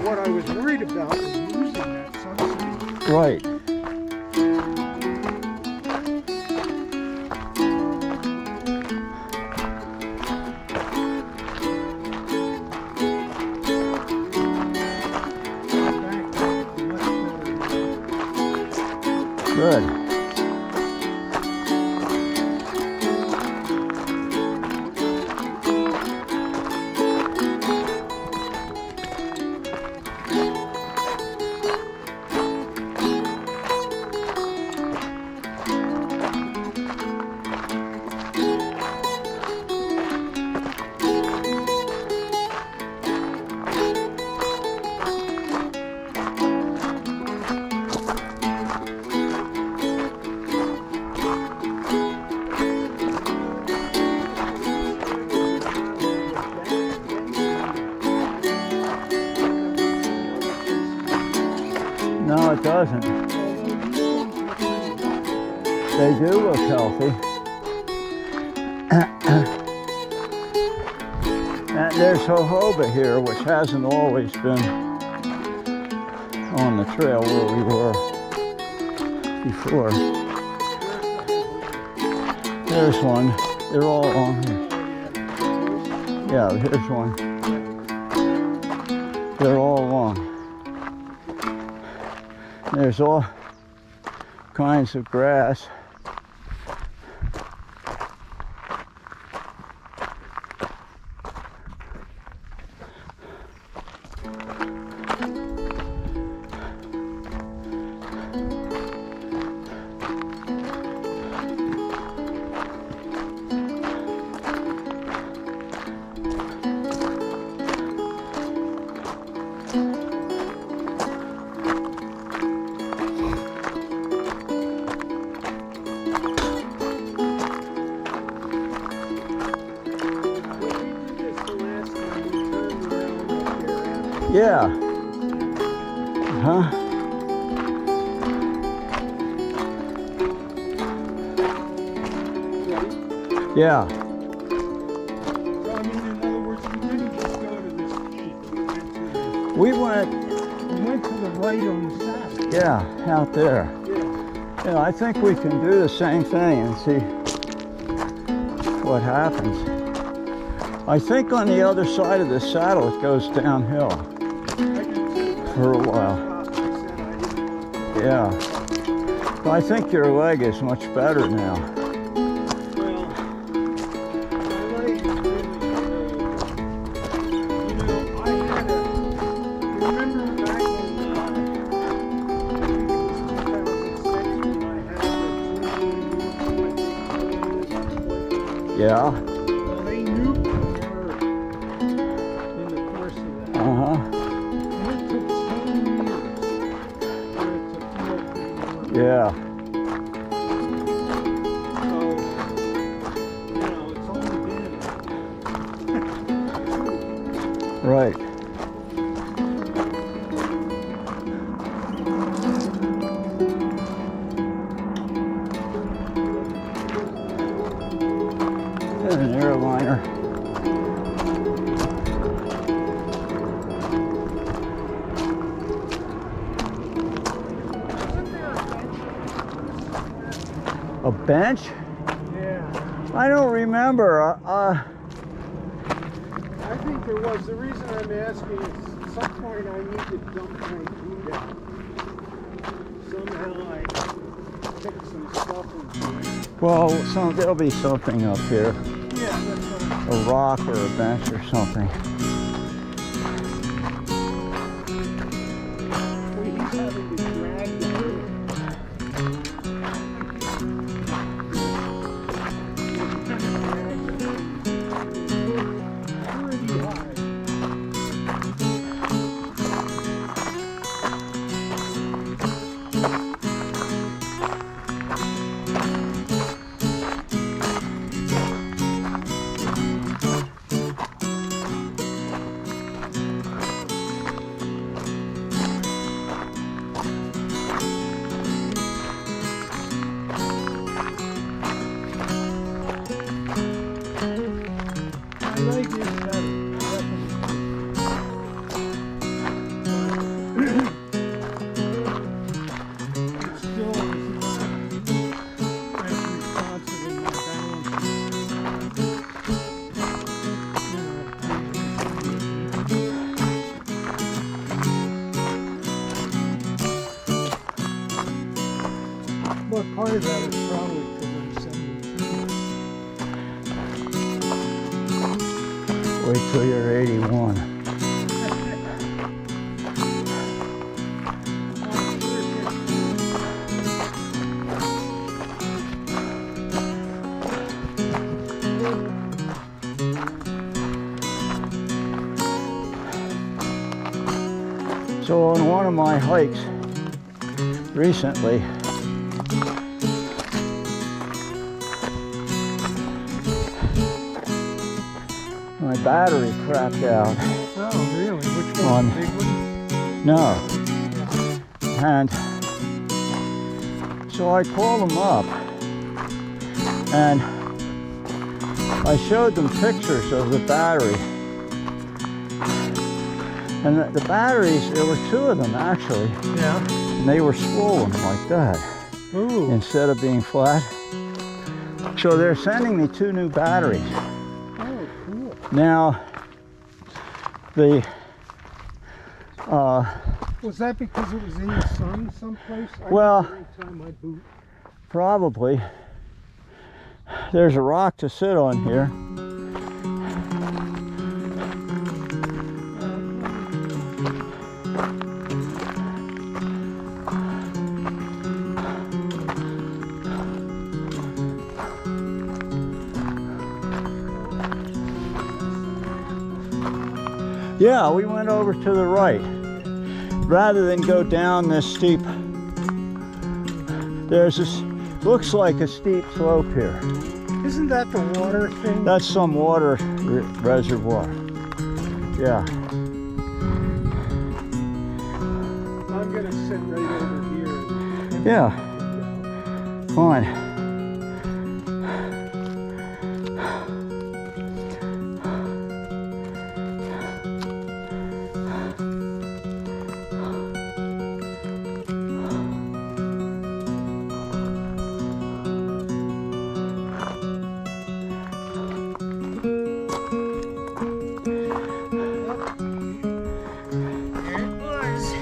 what I was worried about was losing that subsidy. right. Good. No, it doesn't. They do look healthy. And there's jojoba here, which hasn't always been on the trail where we were before. There's one. They're all on here. Yeah, here's one. They're all along. There's all kinds of grass. Yeah. Huh? Yeah. So, I mean, in other words, we didn't just go to this peak. We went, We went to the right on the side. yeah, out there. Yeah. Yeah, I think we can do the same thing and see what happens. I think on the other side of the saddle it goes downhill for a while. Yeah. But I think your leg is much better now. Yeah. Well, they nuked her in the course of that. Uh-huh. And it took 10 years for it to feel pretty normal. Yeah. So, it's only been Right. There's an airliner. A bench? Yeah. I don't remember. I think there was. The reason I'm asking is at some point I need to dump my food out. Somehow I picked some stuff and well, there'll be something up here. yeah, that's what I'm A rock or a bench or something. he's having to drag the food. Pretty high. But part of that is probably because I'm 72. Wait till you're 81. So on one of my hikes recently, my battery crapped out. Oh, really? Which one? On- The big one? No. And so I called them up and I showed them pictures of the battery. And the batteries, there were two of them actually, Yeah. and they were swollen like that Ooh. instead of being flat. So they're sending me two new batteries. Oh, cool. Now, the Was that because it was in the sun someplace? Well- Every time I boot. probably, there's a rock to sit on here. Yeah, we went over to the right. Rather than go down this steep, there's this, looks like a steep slope here. Isn't that the water thing? That's some water reservoir. Yeah. I'm gonna sit right over here. And Yeah. Fine. There it was.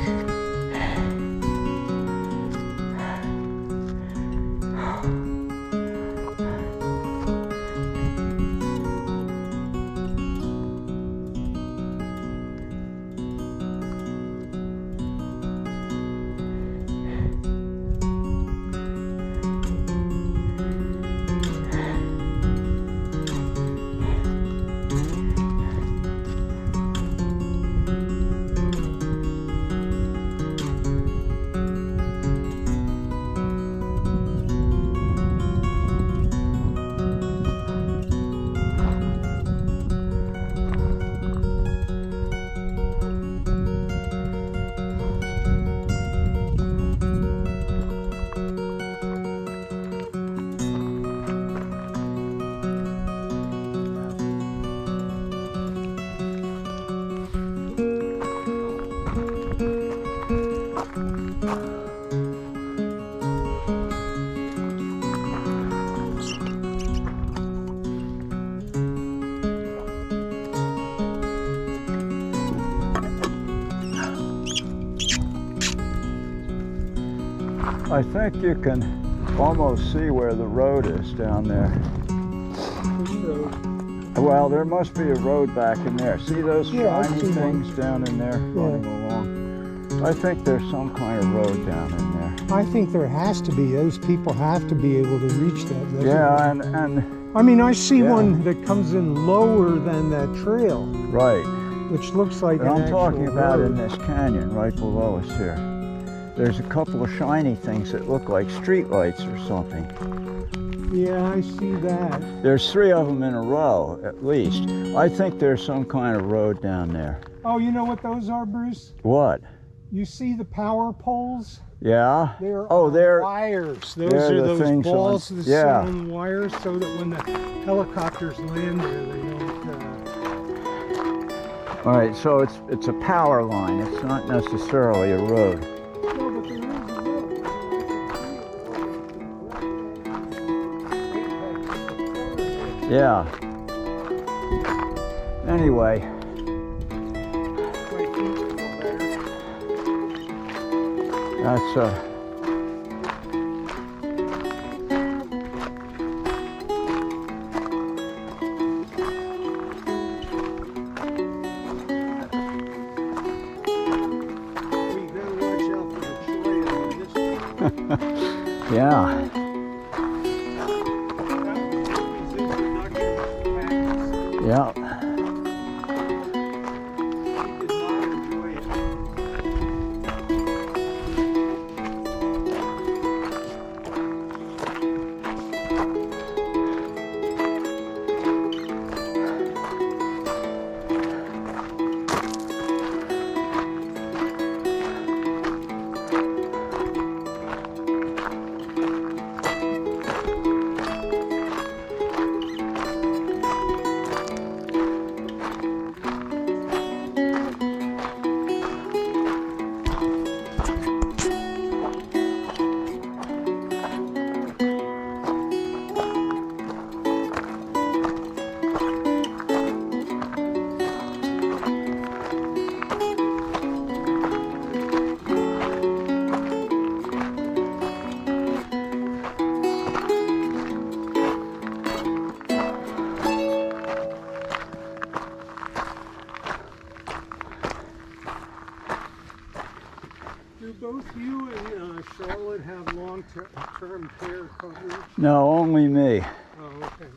I think you can almost see where the road is down there. Which road? Well, there must be a road back in there. See those Yeah, I shiny see things down in there running along? I think there's some kind of road down in there. I think there has to be. Those people have to be able to reach that. doesn't Yeah, it? and I mean, I see Yeah. one that comes in lower than that trail, right. which looks like But an I'm talking actual about road. in this canyon right below us here. There's a couple of shiny things that look like street lights or something. Yeah, I see that. There's three of them in a row, at least. I think there's some kind of road down there. Oh, you know what those are, Bruce? What? You see the power poles? Yeah? They're Oh, on they're... wires. Those they're are the those things on- balls that yeah. sit on the wires so that when the helicopters land there, they don't... All right, so it's a power line. It's not necessarily a road. No, but there is a road. Yeah. Anyway, My feet feel better. that's Yeah. Yeah. Do both you and Charlotte have long-term care coverage? No, only me. Oh, okay.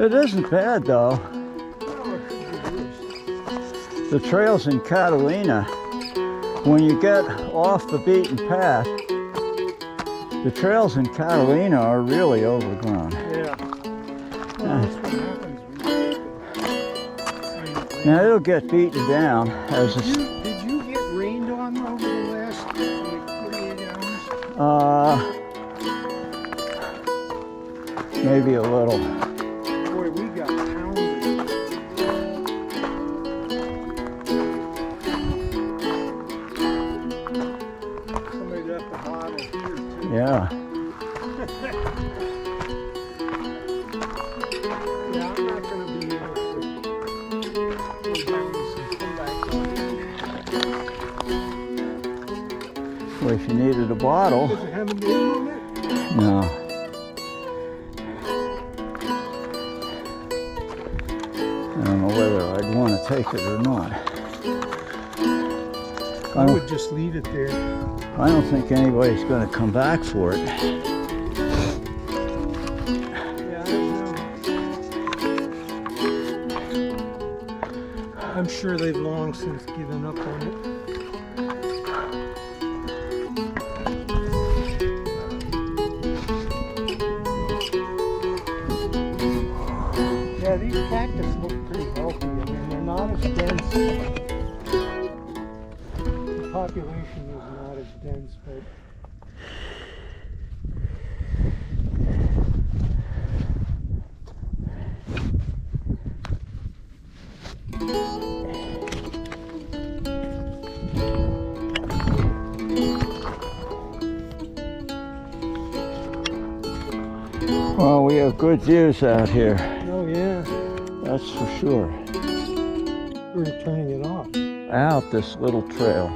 It isn't bad though. The trails in Catalina, when you get off the beaten path, the trails in Catalina are really overgrown. Yeah. Well, that's what happens when you get Now it'll get beaten down as a, Did you get rained on over the last like 48 hours? maybe a little. Boy, we got pounded. Somebody left the bottle here too. Yeah. Yeah, I'm not going to be able to go down this and come back up. Well, if you needed a bottle, Does it have a name on it? no. I don't know whether I'd want to take it or not. I would just leave it there. I don't think anybody's going to come back for it. Yeah, I don't know. I'm sure they've long since given up on it. Yeah, these cactus look pretty healthy. I mean, they're not as dense. The population is not as dense, but Well, we have good views out here, oh yeah, that's for sure. we're turning it off. Out this little trail.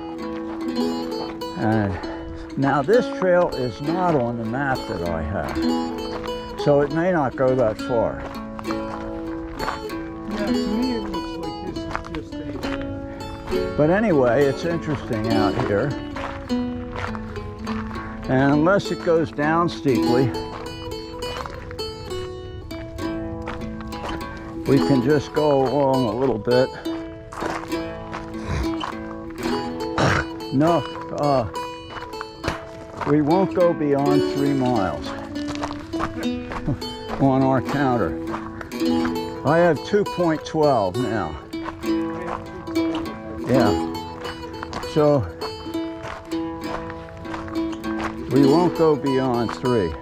And now this trail is not on the map that I have, so it may not go that far. Yeah, to me it looks like this is just a. But anyway, it's interesting out here. And unless it goes down steeply, we can just go along a little bit. No, we won't go beyond 3 miles on our counter. I have 2.12 now. Yeah. So we won't go beyond 3.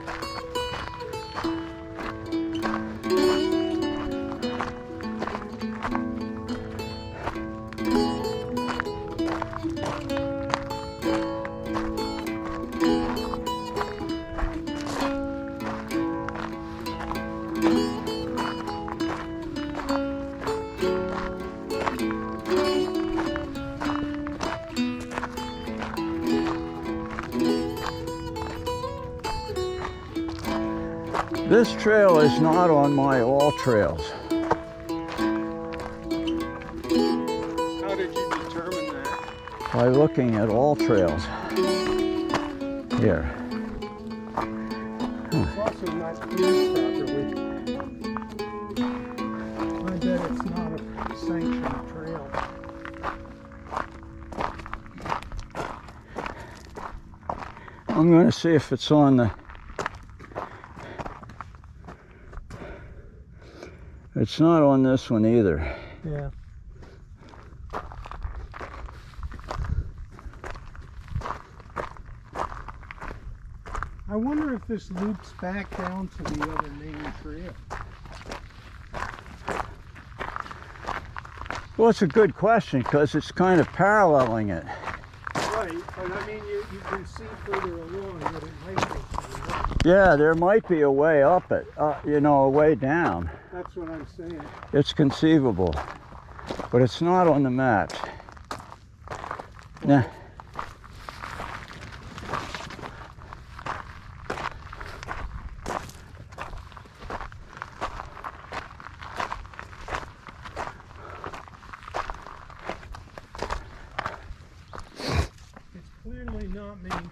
This trail is not on my all trails. How did you determine that? By looking at all trails. Here. It's also not cleared properly. I bet it's not a sanctioned trail. I'm going to see if it's on the... It's not on this one either. Yeah. I wonder if this loops back down to the other main trail. Well, it's a good question because it's kind of paralleling it. Right, but I mean, you can see further along that it might go somewhere. Yeah, there might be a way up it, you know, a way down. That's what I'm saying. It's conceivable, but it's not on the map. Nah. It's clearly not maintained.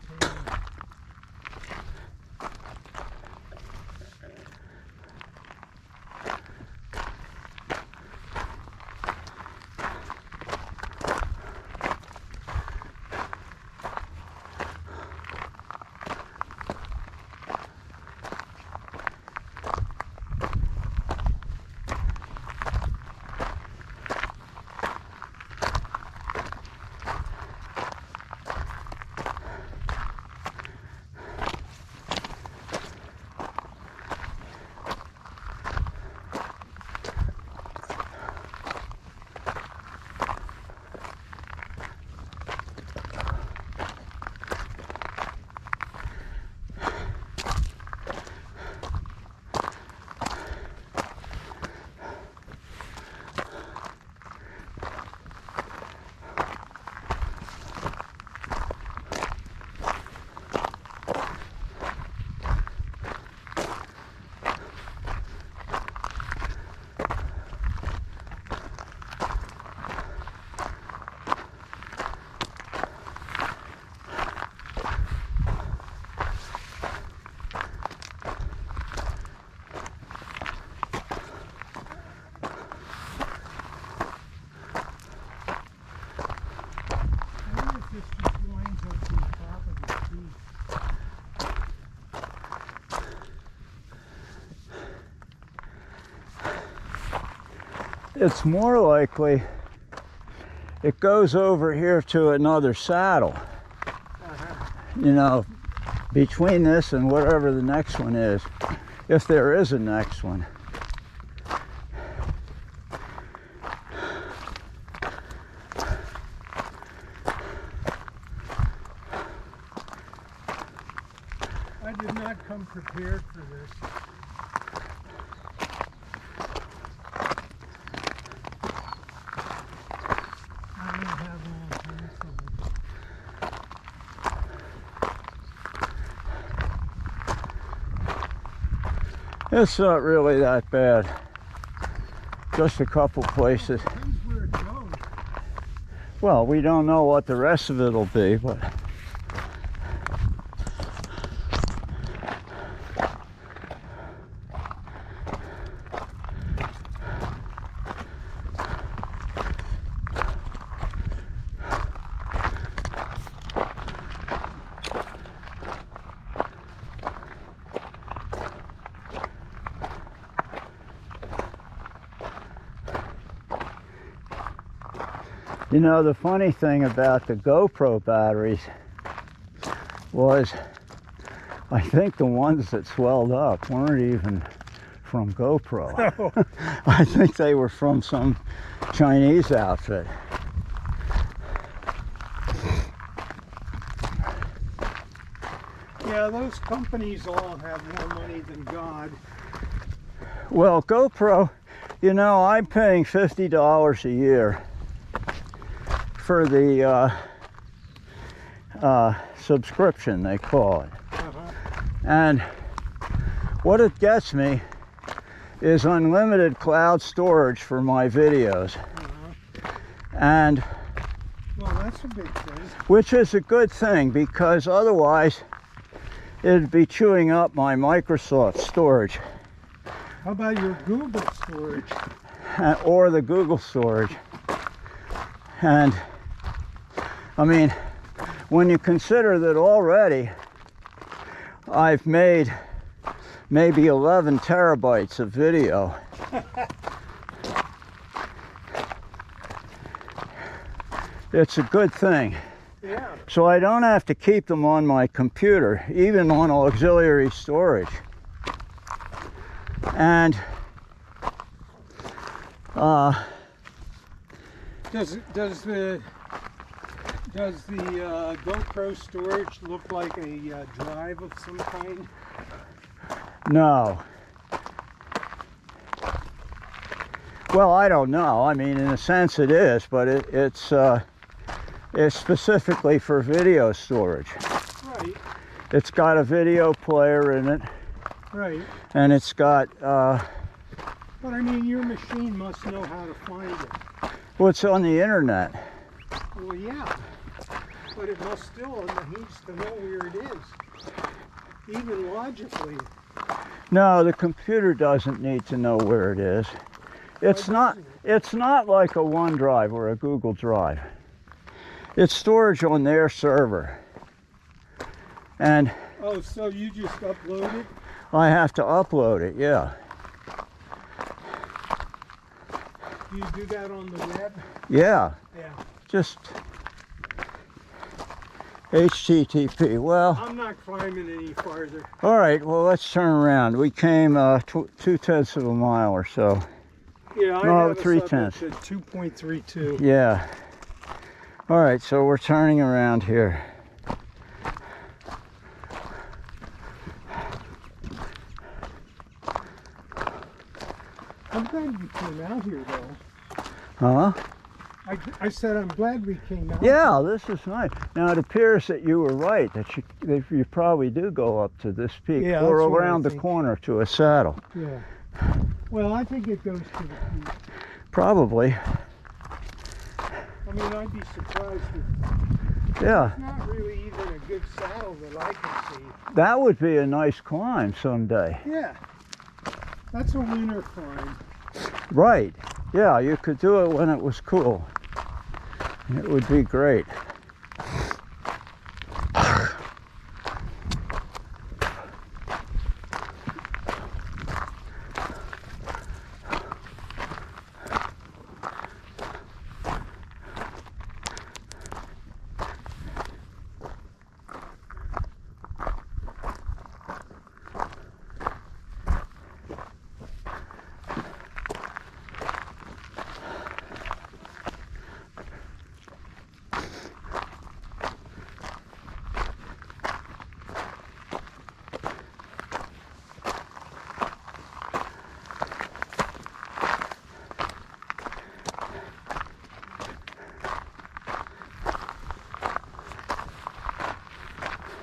This just winds up to the top of the peak. It's more likely it goes over here to another saddle. You know, between this and whatever the next one is, if there is a next one. I did not come prepared for this. I don't have all kinds of them. It's not really that bad. Just a couple places. Depends where it goes. Well, we don't know what the rest of it'll be, but you know, the funny thing about the GoPro batteries was I think the ones that swelled up weren't even from GoPro. Oh. I think they were from some Chinese outfit. Yeah, those companies all have more money than God. Well, GoPro, you know, I'm paying $50 a year for the subscription, they call it. Uh-huh. And What it gets me is unlimited cloud storage for my videos. And Well, that's a big thing. which is a good thing, because otherwise it'd be chewing up my Microsoft storage How about your Google storage? or the Google storage. And I mean, when you consider that already I've made maybe 11 terabytes of video, it's a good thing. Yeah. So I don't have to keep them on my computer, even on auxiliary storage. And Does the GoPro storage look like a drive of some kind? no. Well, I don't know. I mean, in a sense it is, but it's specifically for video storage. Right. It's got a video player in it, Right. and it's got, But I mean, your machine must know how to find it. what's on the internet. Well, yeah. But it must still needs to know where it is. Even logically. No, the computer doesn't need to know where it is. It's not like a OneDrive or a Google Drive. It's storage on their server. And Oh, so you just upload it? I have to upload it, yeah. Do you do that on the web? Yeah, Yeah. just HTTP. Well, I'm not climbing any farther. all right, well, let's turn around. We came 2/10 of a mile or so. Yeah, I No, have us 3/10. up at 2.32. Yeah. All right, so we're turning around here. I'm glad we came out here, though. Huh? I said I'm glad we came out. Yeah, this is nice. Now it appears that you were right, that you probably do go up to this peak, Yeah, or that's what I around the think. corner to a saddle. Yeah. Well, I think it goes to the peak. Probably. I mean, I'd be surprised if Yeah, it's not really even a good saddle that I can see. that would be a nice climb someday. Yeah. That's a winter climb. Right. Yeah, you could do it when it was cool. It would be great.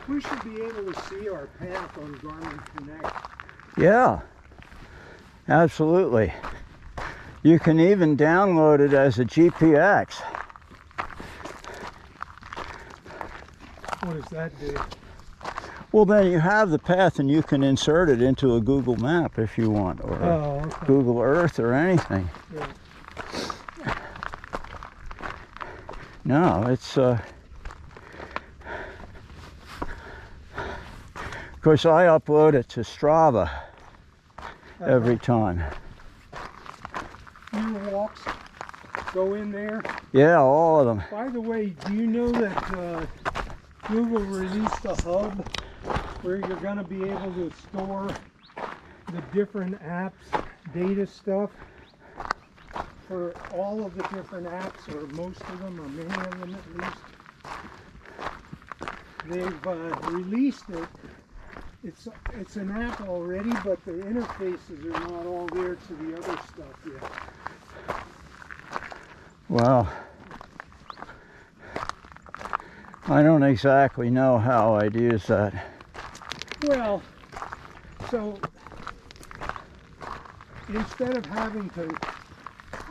We should be able to see our path on Garmin Connect. Yeah, absolutely. You can even download it as a GPX. What does that do? Well, then you have the path and you can insert it into a Google map if you want, or Oh, okay. Google Earth or anything. Yeah. No, it's of course I upload it to Strava every time. Your walks go in there. Yeah, all of them. By the way, do you know that Google released a hub where you're going to be able to store the different apps, data stuff for all of the different apps, or most of them, or many of them at least. They've released it. It's an app already, but the interfaces are not all there to the other stuff yet. Well, I don't exactly know how I'd use that. Well, so instead of having to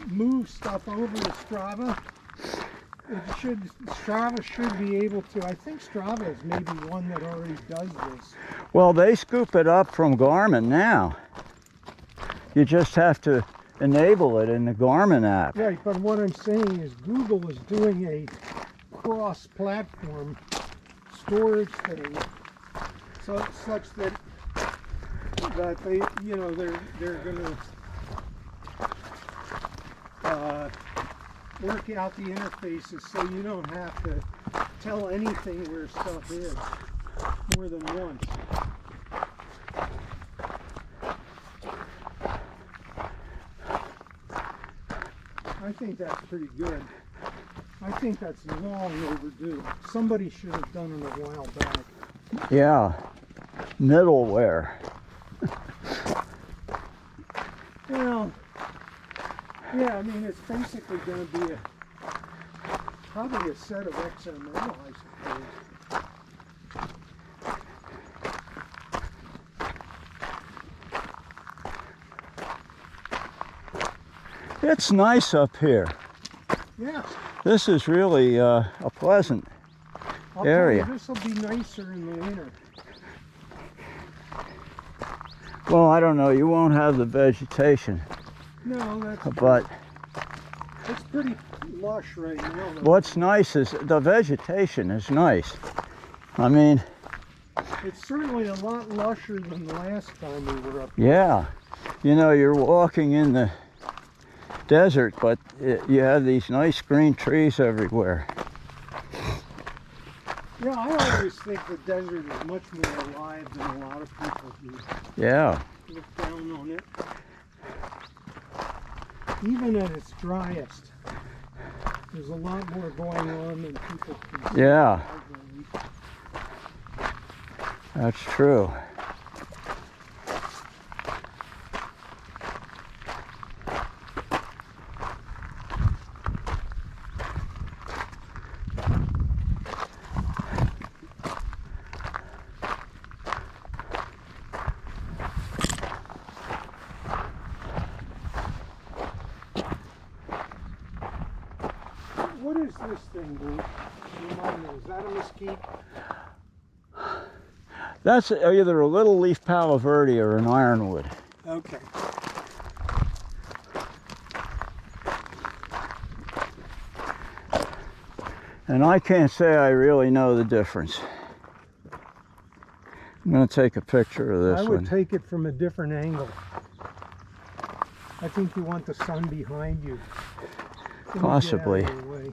move stuff over to Strava, Strava should be able to. I think Strava is maybe one that already does this. Well, they scoop it up from Garmin now. You just have to enable it in the Garmin app. Right, but what I'm saying is Google is doing a cross-platform storage thing, so such that they, you know, they're going to work out the interfaces so you don't have to tell anything where stuff is more than once. I think that's pretty good. I think that's long overdue. Somebody should have done it a while back. Yeah, middleware. Well, yeah, I mean, it's basically going to be probably a set of XML, I suppose. It's nice up here. Yeah. This is really a pleasant area. This will be nicer in the winter. Well, I don't know. You won't have the vegetation, No, that's but it's pretty lush right now, though. what's nice is the vegetation is nice. I mean, It's certainly a lot lusher than the last time we were up here. yeah. You know, you're walking in the desert, but you have these nice green trees everywhere. Yeah, I always think the desert is much more alive than a lot of people do. Yeah. Look down on it. Even at its driest, there's a lot more going on than people can see. Yeah. That's true. What is this thing, Bruce? Remind me, is that a mesquite? That's either a little leaf palo verde or an ironwood. Okay. And I can't say I really know the difference. I'm going to take a picture of this I would one. take it from a different angle. I think you want the sun behind you. Let me get Possibly. out of your way.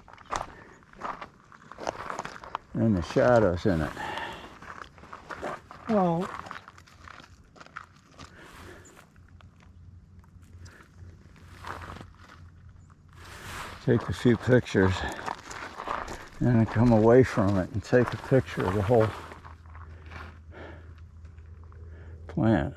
And the shadows in it. Well, Take a few pictures and then come away from it and take a picture of the whole plant.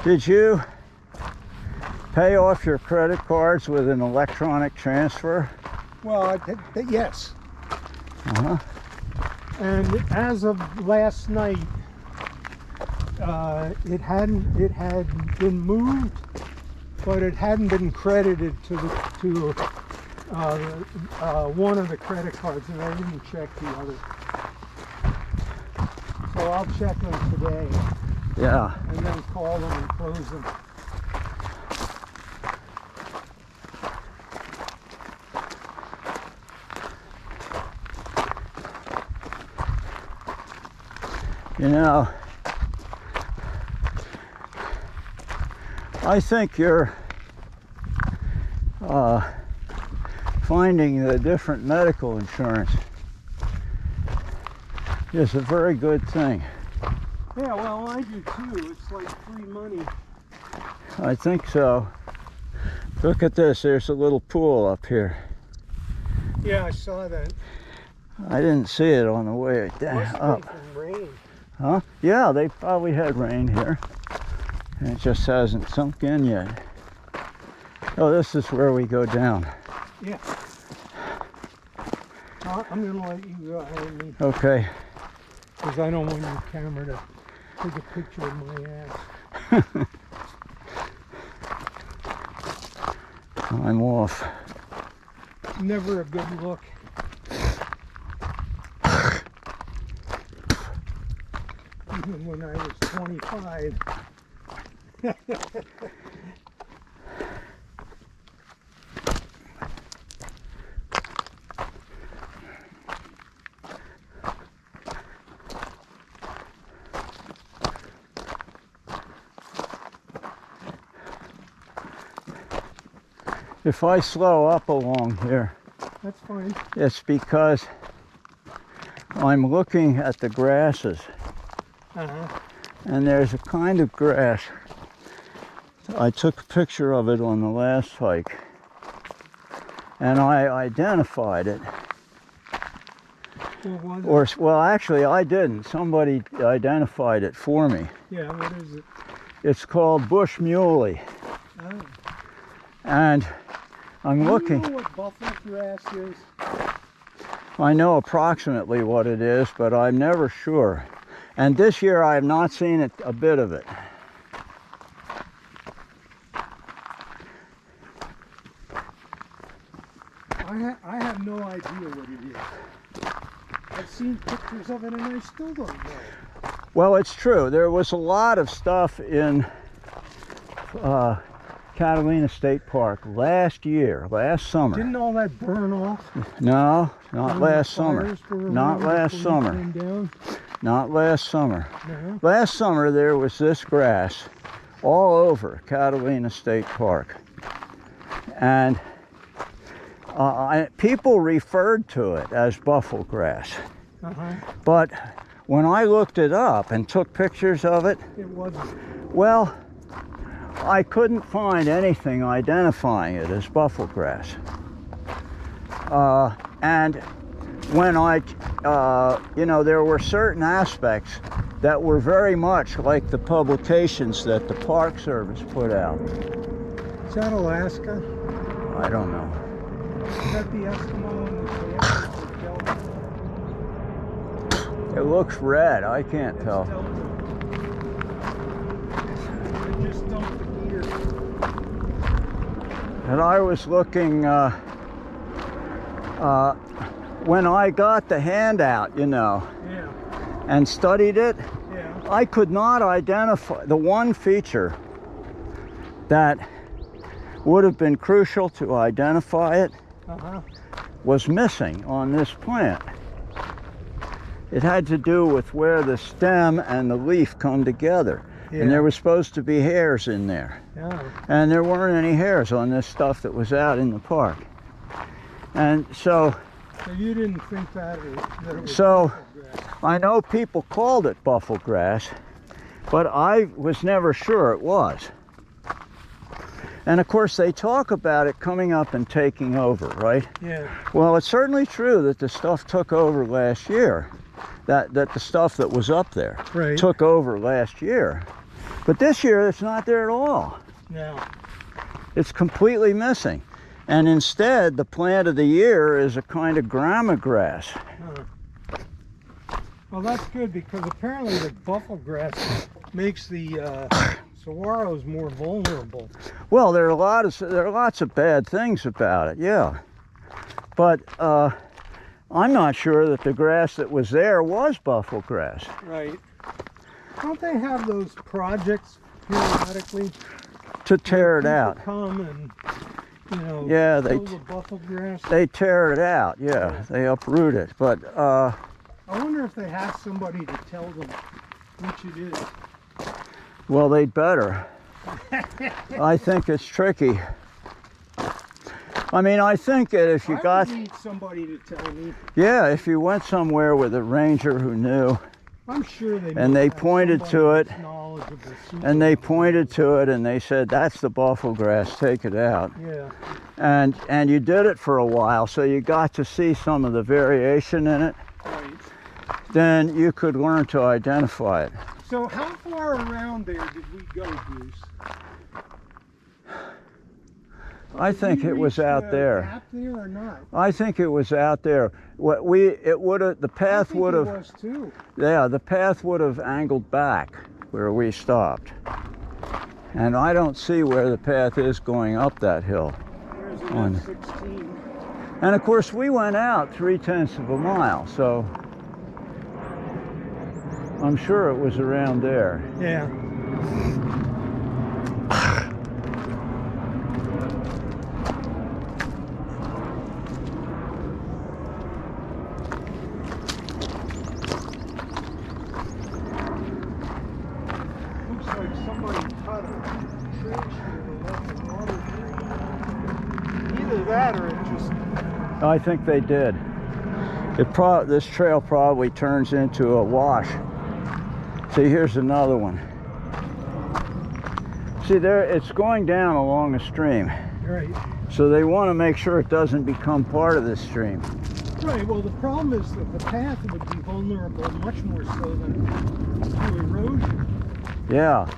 Did you pay off your credit cards with an electronic transfer? well, yes. Uh-huh. And as of last night, it had been moved, but it hadn't been credited to one of the credit cards, and I didn't check the other. So I'll check them today Yeah. and then call them and close them. You know, I think you're finding the different medical insurance is a very good thing. Yeah, well, I do too. It's like free money. I think so. Look at this, there's a little pool up here. Yeah, I saw that. I didn't see it on the way down. Must have been from rain. Huh? Yeah, they probably had rain here. And it just hasn't sunk in yet. Oh, this is where we go down. Yeah. I'm going to let you go ahead of me. Okay. Because I don't want your camera to take a picture of my ass. I'm off. Never a good look. Even when I was 25. If I slow up along here, That's fine. it's because I'm looking at the grasses. Uh-huh. And there's a kind of grass. I took a picture of it on the last hike. And I identified it. What was it? Well, actually, I didn't. Somebody identified it for me. Yeah, what is it? It's called bush muley. Oh. And I'm looking. Do you know what buffalo grass is? I know approximately what it is, but I'm never sure. And this year I have not seen it, a bit of it. I have no idea what it is. I've seen pictures of it and I still don't know. Well, it's true. There was a lot of stuff in Catalina State Park last summer. Didn't all that burn off? No, not When last the fires summer. were Not around last before you summer. came down? Not last summer. No. Last summer there was this grass all over Catalina State Park. And people referred to it as buffalo grass. Uh-huh. But when I looked it up and took pictures of it, It wasn't. well, I couldn't find anything identifying it as buffalo grass. And when there were certain aspects that were very much like the publications that the Park Service put out. Is that Alaska? I don't know. Is that the Eskimo in the Delta? It looks red. I can't It's tell. Delta. They just dumped it here. And I was looking, when I got the handout, Yeah. and studied it, Yeah. I could not identify the one feature that would have been crucial to identify it Uh-huh. was missing on this plant. It had to do with where the stem and the leaf come together. Yeah. And there were supposed to be hairs in there. Yeah. And there weren't any hairs on this stuff that was out in the park. And so So you didn't think that it was So- buffalo grass? I know people called it buffalo grass, but I was never sure it was. And of course they talk about it coming up and taking over, right? Yeah. Well, it's certainly true that the stuff took over last year. That the stuff that was up there Right. took over last year. But this year it's not there at all. Yeah. It's completely missing. And instead, the plant of the year is a kind of grama grass. Well, that's good because apparently the buffalo grass makes the saguaros more vulnerable. Well, there are lots of bad things about it, yeah. But I'm not sure that the grass that was there was buffalo grass. Right. Don't they have those projects periodically? To tear it People out. come and, Yeah, they kill the buffalo grass. They tear it out, yeah. They uproot it. But I wonder if they have somebody to tell them Which it is. Well, they'd better. I think it's tricky. I mean, I think that if you got... I would need somebody to tell me. Yeah, if you went somewhere with a ranger who knew, I'm sure they and they must have pointed to somebody it, that's knowledgeable, and they super pointed to it, and they said, that's the buffalo grass, take it out. Yeah. And you did it for a while, so you got to see some of the variation in it. Right. Then you could learn to identify it. So how far around there did we go, Bruce? I think Did it we was reach out the there. gap there or not? I think it was out there. The path would I have, think it was too. yeah, the path would have angled back where we stopped. And I don't see where the path is going up that hill. There's On- an F-16. And of course, we went out 3/10 of a mile, so I'm sure it was around there. Yeah. Looks like somebody cut a trench here to let the water drain. Either that or it just... I think they did. This trail probably turns into a wash. See, here's another one. See there, it's going down along a stream. Right. So they want to make sure it doesn't become part of the stream. Right, well the problem is that the path would be vulnerable much more so than to erosion. Yeah.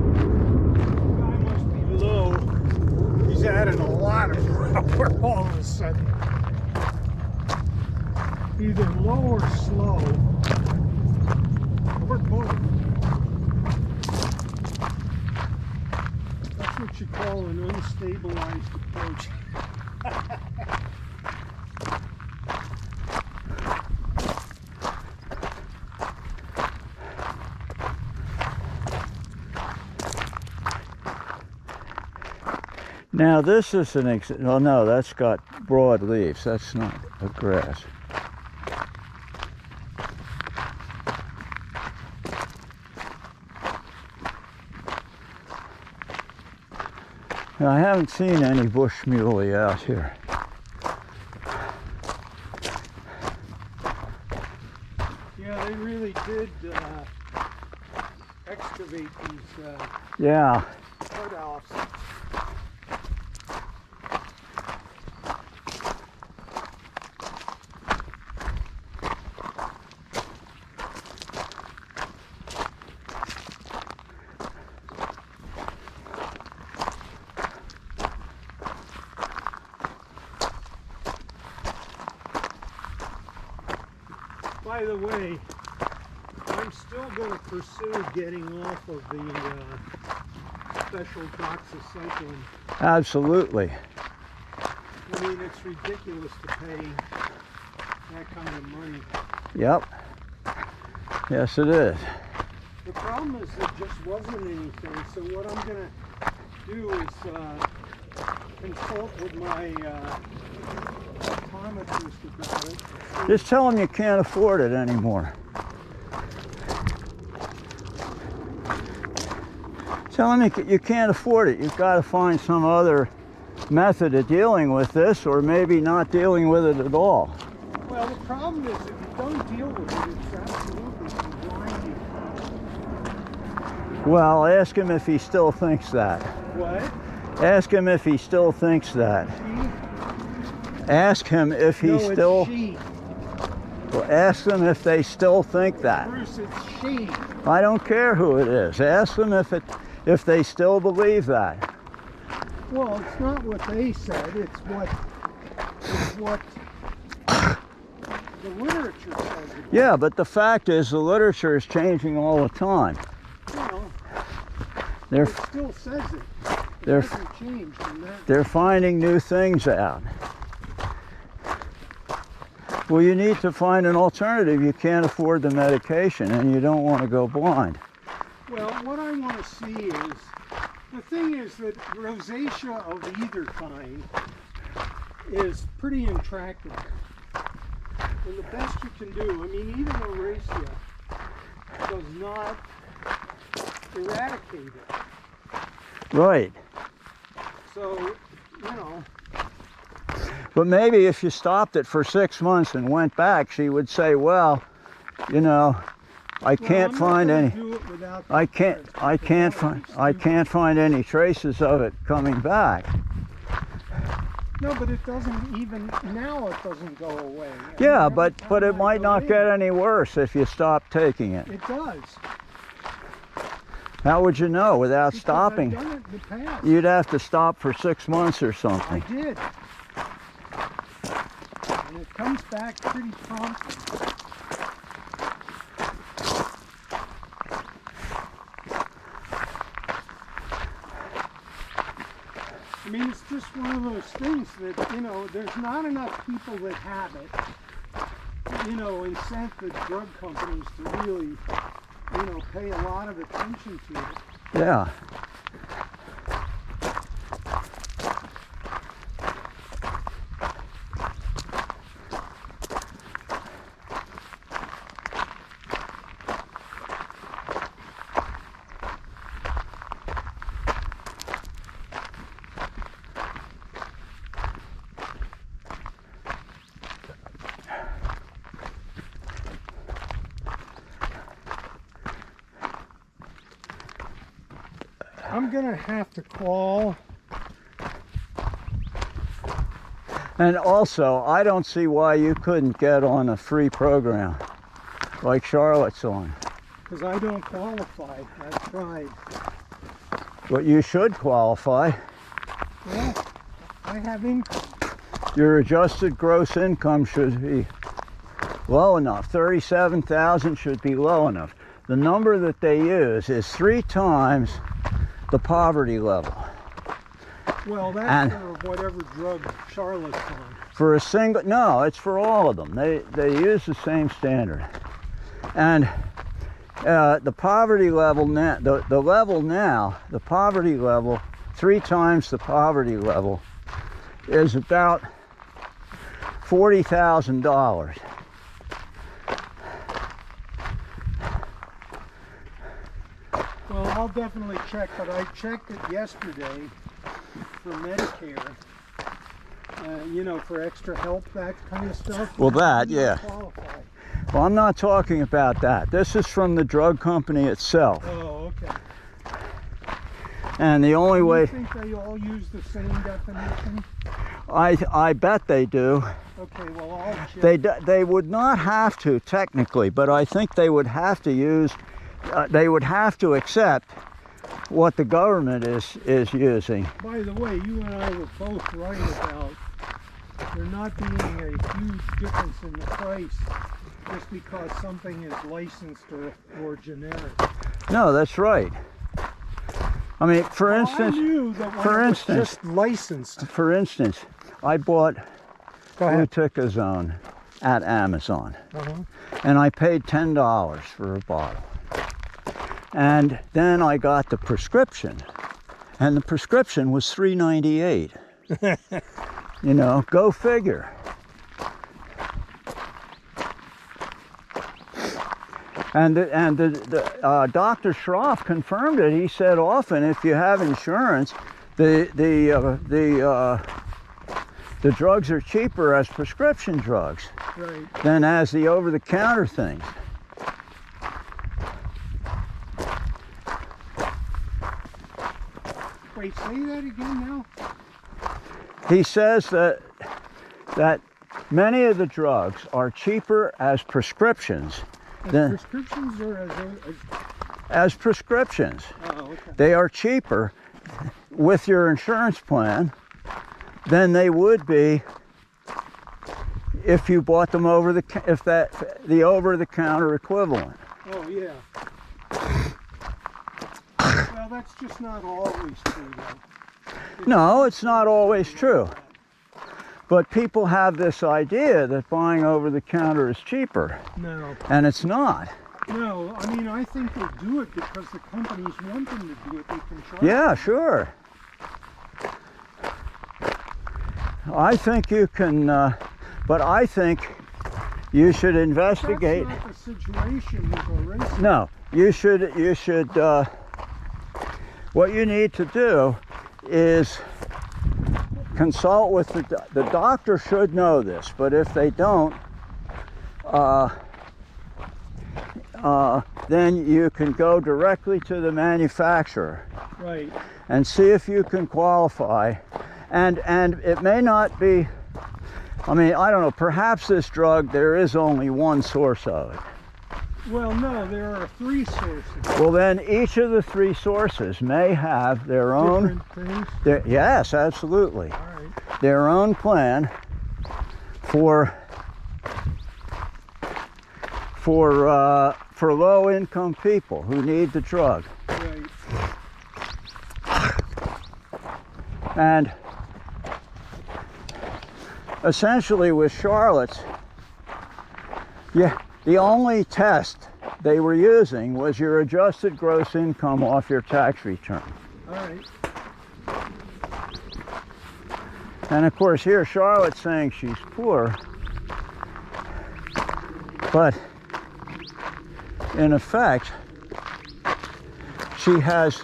Guy must be low. He's adding a lot of power all of a sudden. Either low or slow. Or both. That's what you call an unstabilized approach. Now this is well, no, that's got broad leaves. That's not a grass. Now, I haven't seen any bush muley out here. Yeah, they really did excavate these Yeah. cutoffs. By the way, I'm still going to pursue getting off of the special doxycycline. Absolutely. I mean, it's ridiculous to pay that kind of money. Yep. Yes, it is. The problem is there just wasn't anything, so what I'm going to do is consult with my optometrist about it. Just tell them you can't afford it anymore. Tell them you can't afford it. You've got to find some other method of dealing with this, or maybe not dealing with it at all. Well, the problem is if you don't deal with it, it's absolutely blinding. Well, ask him if he still thinks that. What? Ask him if he still thinks that. She? Ask him if he No, still... it's she. Well, ask them if they still think that. Bruce, it's she. I don't care who it is. Ask them if they still believe that. Well, it's not what they said, it's what the literature says. Yeah, but the fact is the literature is changing all the time. Well, They're it still says it. they're It hasn't changed in that. they're finding new things out. Well, you need to find an alternative. You can't afford the medication and you don't want to go blind. Well, what I want to see is, the thing is that rosacea of either kind is pretty intractable. And the best you can do, I mean, even Erasia does not eradicate it. Right. So, you know. But maybe if you stopped it for 6 months and went back, she would say, well, you know, I can't find any. I can't find any traces of it coming back. No, but it doesn't even now. It doesn't go away. Yeah, but it might not get any worse if you stop taking it. It does. How would you know without Because stopping? I've done it in the past. You'd have to stop for 6 months or I something. did. And it comes back pretty promptly. I mean, it's just one of those things that, you know, there's not enough people that have it, you know, incent the drug companies to really, you know, pay a lot of attention to it. Yeah. I'm gonna have to call. And also, I don't see why you couldn't get on a free program like Charlotte's on. Because I don't qualify. I've tried. But you should qualify. Well, I have income. Your adjusted gross income should be low enough. 37,000 should be low enough. The number that they use is 3 times the poverty level. Well, that's for whatever drug Charlotte's on. For a single, no, it's for all of them. They use the same standard. And the poverty level now, the level now, the poverty level, 3 times the poverty level, is about $40,000. Well, I'll definitely check, but I checked it yesterday for Medicare. You know, for extra help, that kind of stuff. Well, that, I'm not yeah. qualified. Well, I'm not talking about that. This is from the drug company itself. Oh, okay. And the only Do way, you think they all use the same definition? I bet they do. Okay, well, I'll check. They would not have to technically, but I think they would have to use, they would have to accept what the government is using. By the way, you and I were both right about there not being a huge difference in the price just because something is licensed or generic. No, that's right. I mean, for Well, instance, I knew that when for it was instance- just licensed. for instance, I bought Go ahead. Fluticasone at Amazon, Uh-huh. and I paid $10 for a bottle. And then I got the prescription, and the prescription was $3.98. You know, go figure. And Dr. Schroff confirmed it. He said often if you have insurance, the drugs are cheaper as prescription drugs Right. than as the over-the-counter things. Wait, say that again now? He says that many of the drugs are cheaper as prescriptions than Prescriptions or as as prescriptions. oh, okay. They are cheaper with your insurance plan than they would be if you bought them over the over-the-counter equivalent. Oh, yeah. Well, that's just not always true, though. No, it's not always true. But people have this idea that buying over the counter is cheaper, No. and it's not. No, I mean, I think they do it because the companies want them to do it. They can charge. Yeah, sure. I think you can, but I think You should investigate. That's not the situation with Oraceae. No, you should, what you need to do is consult with the doctor should know this, but if they don't, then you can go directly to the manufacturer. Right. And see if you can qualify. And it may not be, I mean, I don't know, perhaps this drug, there is only one source of it. Well, no, there are 3 sources. Well, then each of the 3 sources may have their own, Different things? yes, absolutely, All right. their own plan for low-income people who need the drug. Right. And essentially with Charlotte's, yeah, the only test they were using was your adjusted gross income off your tax return. All right. And of course here Charlotte's saying she's poor, but in effect she has,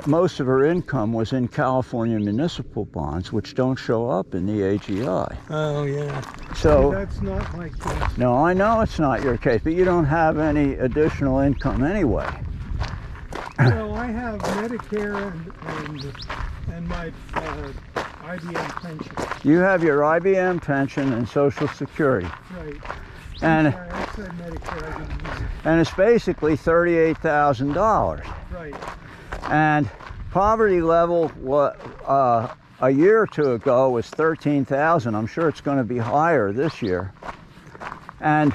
most of her income was in California municipal bonds, which don't show up in the AGI. Oh, yeah. So That's not my case. no, I know it's not your case, but you don't have any additional income anyway. Well, I have Medicare and my IBM pension. You have your IBM pension and Social Security, Right. and Sorry, I said Medicare. I didn't use it. and it's basically $38,000. Right. And poverty level, a year or 2 ago was 13,000. I'm sure it's going to be higher this year. And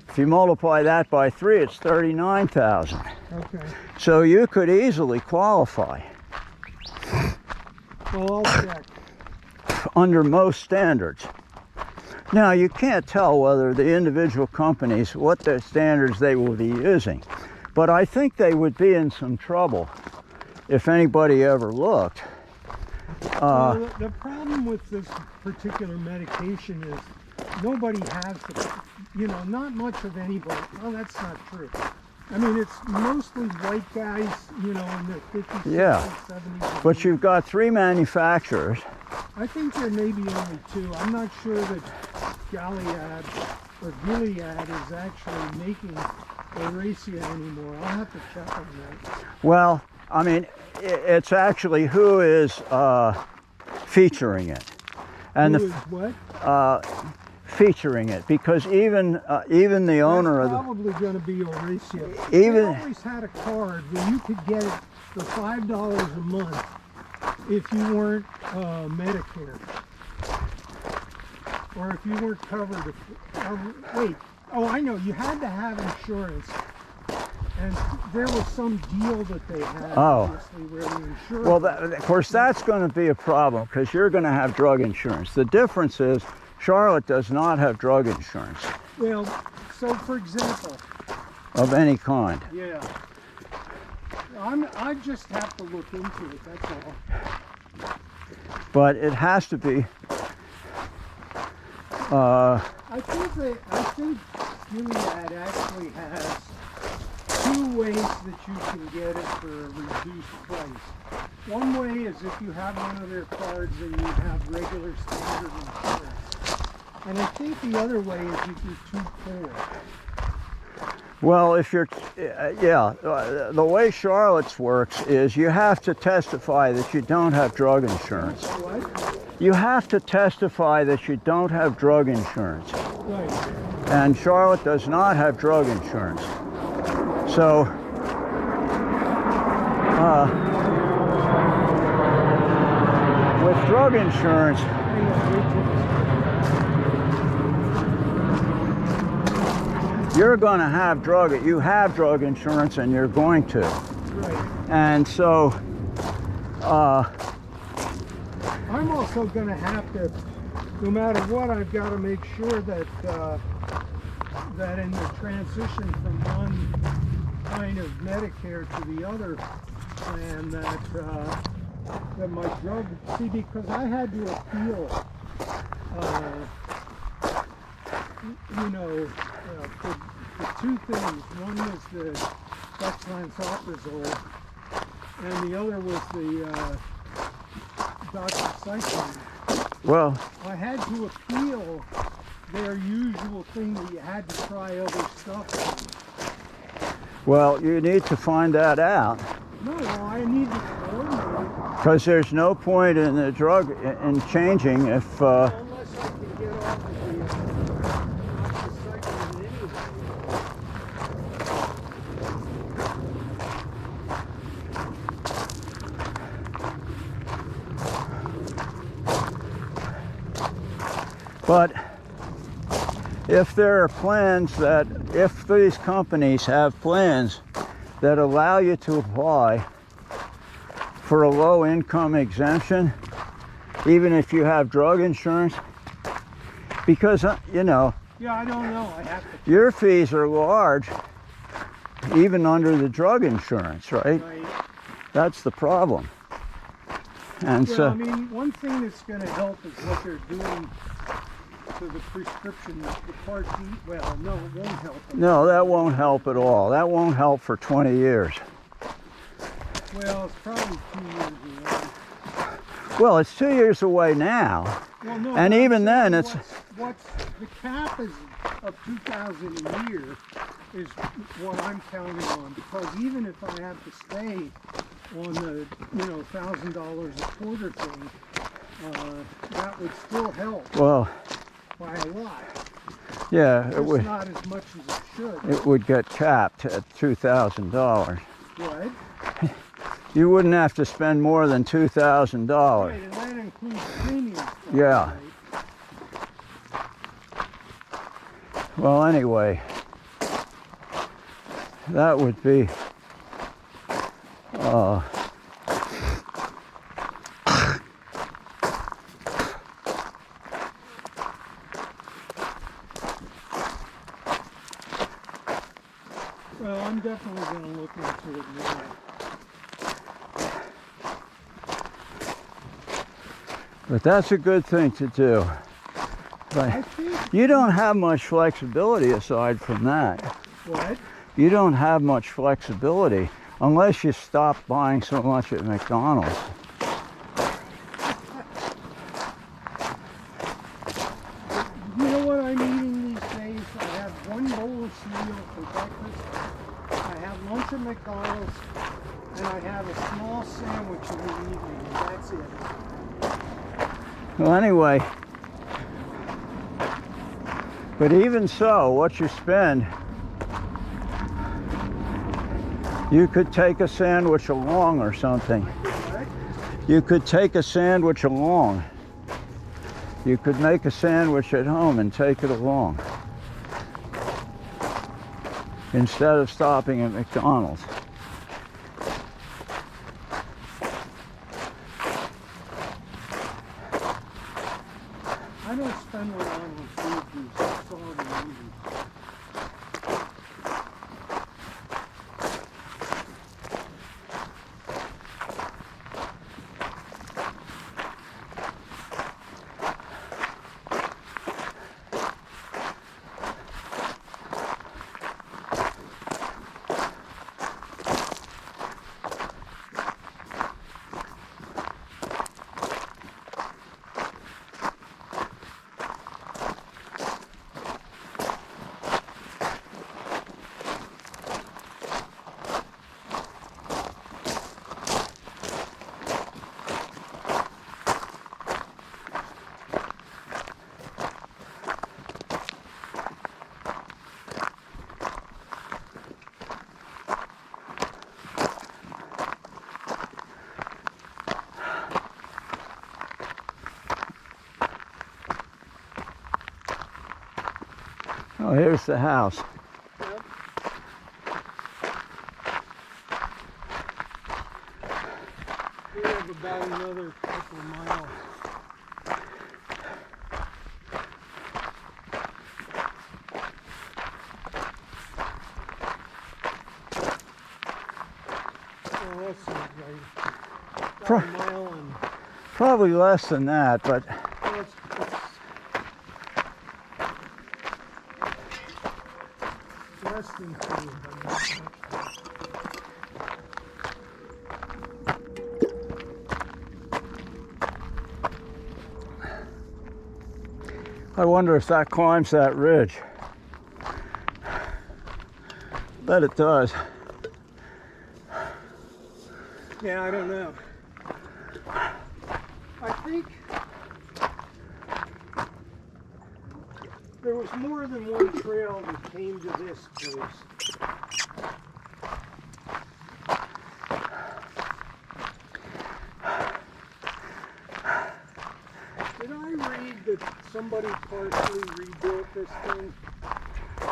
if you multiply that by 3, it's 39,000. Okay. So you could easily qualify Well, I'll check. under most standards. Now, you can't tell whether the individual companies, what the standards they will be using, but I think they would be in some trouble if anybody ever looked. Well, the problem with this particular medication is nobody has not much of anybody. Well, that's not true. I mean, it's mostly white guys, in their 50s, 60s, Yeah. 70s. But you've got 3 manufacturers. I think there may be only 2. I'm not sure that Gilead is actually making Oraceae anymore. I'll have to check on that. Well, I mean, it's actually who is featuring it. And Who is what? featuring it, because even the owner of That's the probably going to be Oraceae. Even- They always had a card where you could get it for $5 a month if you weren't Medicare, or if you weren't covered. Wait, oh, I know, you had to have insurance, and there was some deal that they had, Oh. obviously, where the insurance. well, of course that's going to be a problem because you're going to have drug insurance. The difference is Charlotte does not have drug insurance Well, so for example, of any kind. yeah, I just have to look into it. That's all. But it has to be I think Gilead actually has 2 ways that you can get it for a reduced price. One way is if you have one of their cards and you have regular standard insurance. And I think the other way is if you're too poor. well, if you're the way Charlotte's works is you have to testify that you don't have drug insurance. What? You have to testify that you don't have drug insurance. Right. And Charlotte does not have drug insurance. So, with drug insurance, Hang on, wait till you're going to have you have drug insurance and you're going to. Right. And so, I'm also going to have to, no matter what, I've got to make sure that that in the transition from one kind of Medicare to the other plan, that my drug, see, because I had to appeal for two things. One was the dexlansoprazole, and the other was the doxycycline. Well, I had to appeal their usual thing that you had to try other stuff. well, you need to find that out. No, I need to coordinate. Because there's no point in the drug in changing if Unless I can get off of the doxycycline anyway. but if there are plans that, if these companies have plans that allow you to apply for a low income exemption, even if you have drug insurance, because Yeah, I don't know. I have to. your fees are large even under the drug insurance, right? Right. That's the problem. And Well, so I mean, one thing that's going to help is what they're doing to the prescription, the Part D. Well, no, it won't help. no, that won't help at all. That won't help for 20 years. Well, it's probably 2 years away. Well, it's 2 years away now. Well, no, And but I'm even then, saying it's what's the cap is of 2,000 a year is what I'm counting on, because even if I have to stay on the $1,000 a quarter thing, that would still help well, by a lot. yeah, It's not as much as it should. it would get capped at $2,000. Right? You wouldn't have to spend more than $2,000. Right, and that includes premiums. Yeah. Right? Well, anyway, that would be Well, I'm definitely going to look into it more. but that's a good thing to do. I But think you don't have much flexibility aside from that. what? You don't have much flexibility unless you stop buying so much at McDonald's. You know what I'm eating these days? I have one bowl of cereal for breakfast. I have lunch at McDonald's, and I have a small sandwich in the evening, and that's it. Well, anyway, but even so, what you spend, you could take a sandwich along or something. Right? You could take a sandwich along. You could make a sandwich at home and take it along instead of stopping at McDonald's. I don't spend a lot on food juice. That's all the movies. Oh, here's the house. Yep. We have about another couple of miles. Well, that's not right. About a mile and Probably less than that, but well, it's less than 2, but not much. I wonder if that climbs that ridge. Bet it does. Yeah, I don't know. I think there was more than one trail that came to this place. Did I read that somebody partially rebuilt this thing?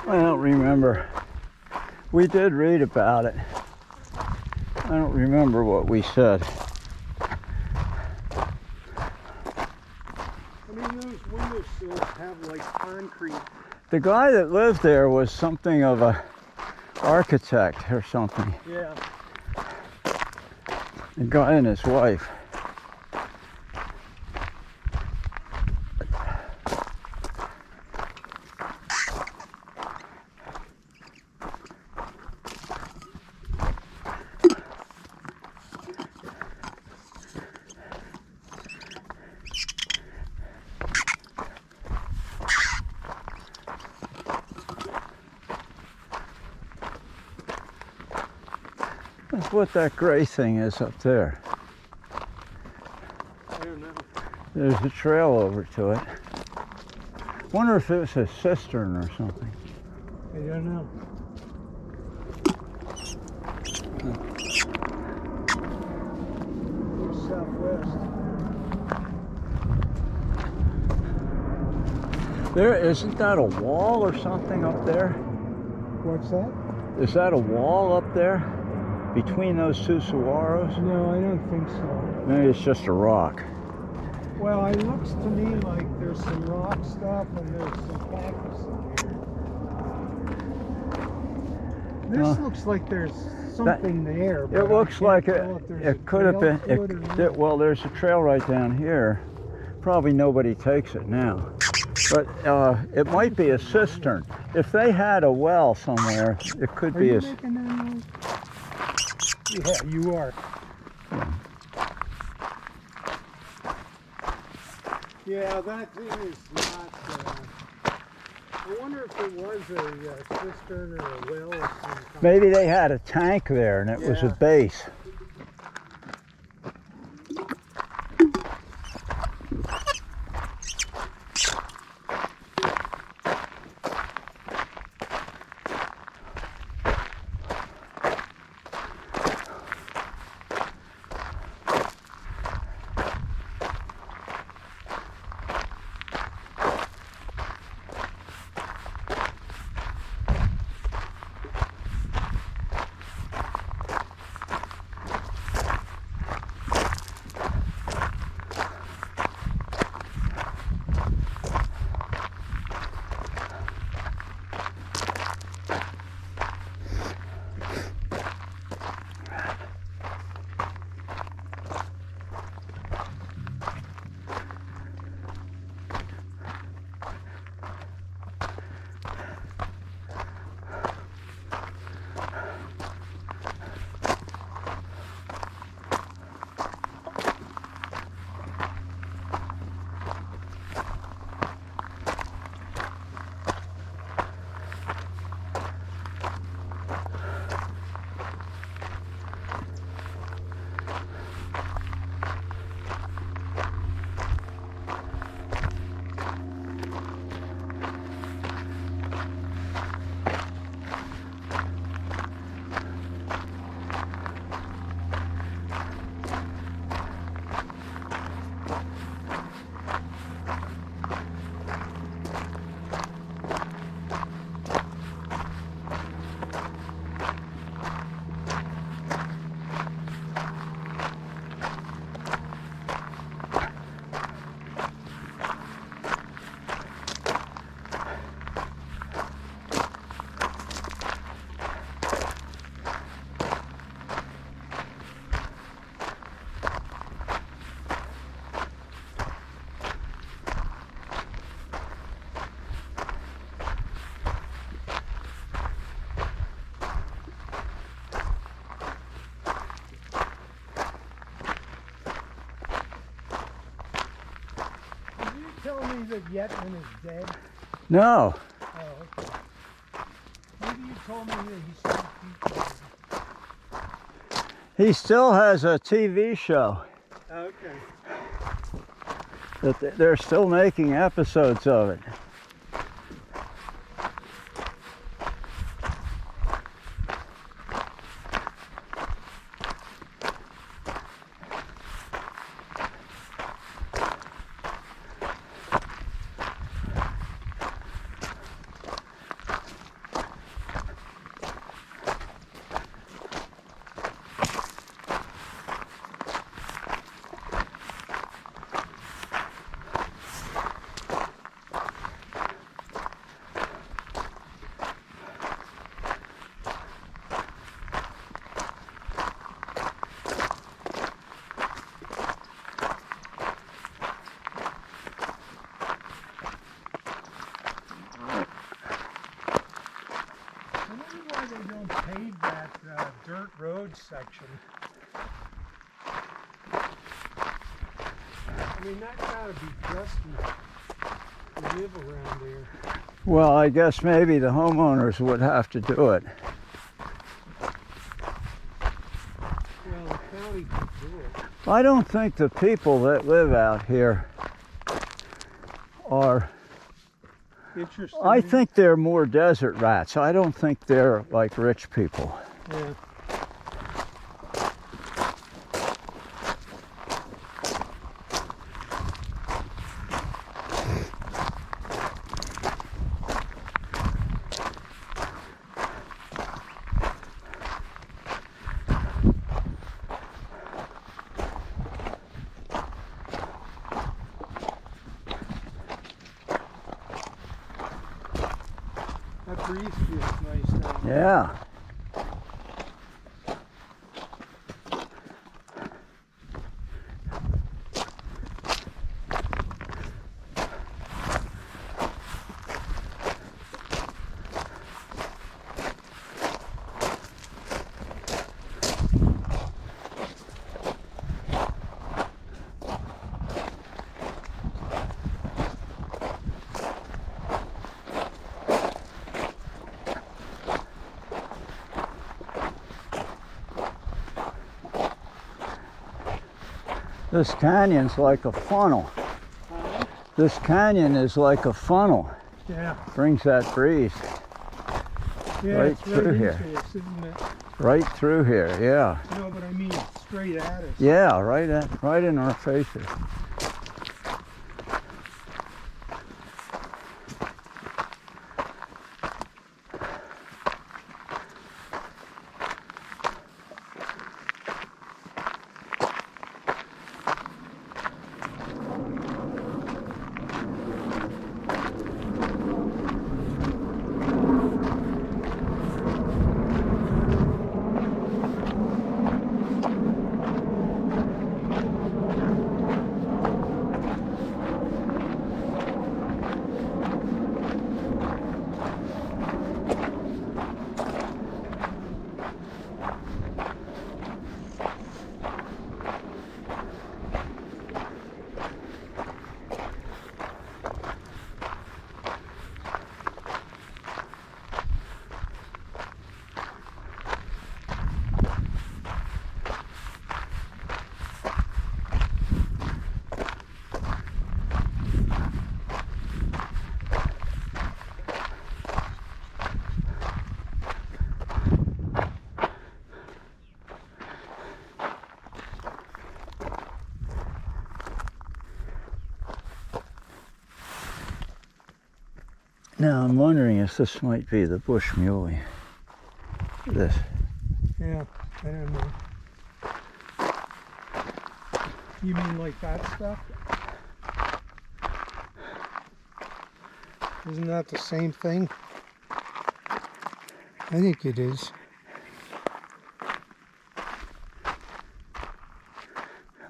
I don't remember. We did read about it. I don't remember what we said. I mean, those windowsills have like concrete. The guy that lived there was something of a architect or something. Yeah. The guy and his wife. That's what that gray thing is up there. I don't know. There's a trail over to it. Wonder if it was a cistern or something. I don't know. Southwest. There isn't that a wall or something up there? What's that? Is that a wall up there between those two saguaros? No, I don't think so. Maybe it's just a rock. Well, it looks to me like there's some rock stuff and there's some cactus in here. This looks like there's something there. But It looks like it could have been. Well, there's a trail right down here. Probably nobody takes it now. But it might be a cistern. If they had a well somewhere, it could be you a. making that noise? Yeah, you are. Yeah, that thing is not. I wonder if it was a cistern or a well of some kind. Maybe they had a tank there and it was a Yeah. base. that Yetman is dead? No, Oh, okay. Maybe you told me that he still keeps he still has a TV show Okay. that they're still making episodes of it. I wonder why they don't pave that dirt road section. I mean, that's gotta be dusty to live around there. Well, I guess maybe the homeowners would have to do it. Well, the county could do it. I don't think the people that live out here are, Interesting. I think they're more desert rats. I don't think they're like rich people. Yeah. That breeze feels nice down there. Yeah. This canyon's like a funnel. This canyon is like a funnel. Yeah. Brings that breeze Yeah, Right it's through right here. into us, isn't it? right through here. Yeah. No, but I mean straight at us. Yeah, right in our faces. Now I'm wondering if this might be the bush muley. This. Yeah, I don't know. You mean like that stuff? Isn't that the same thing? I think it is.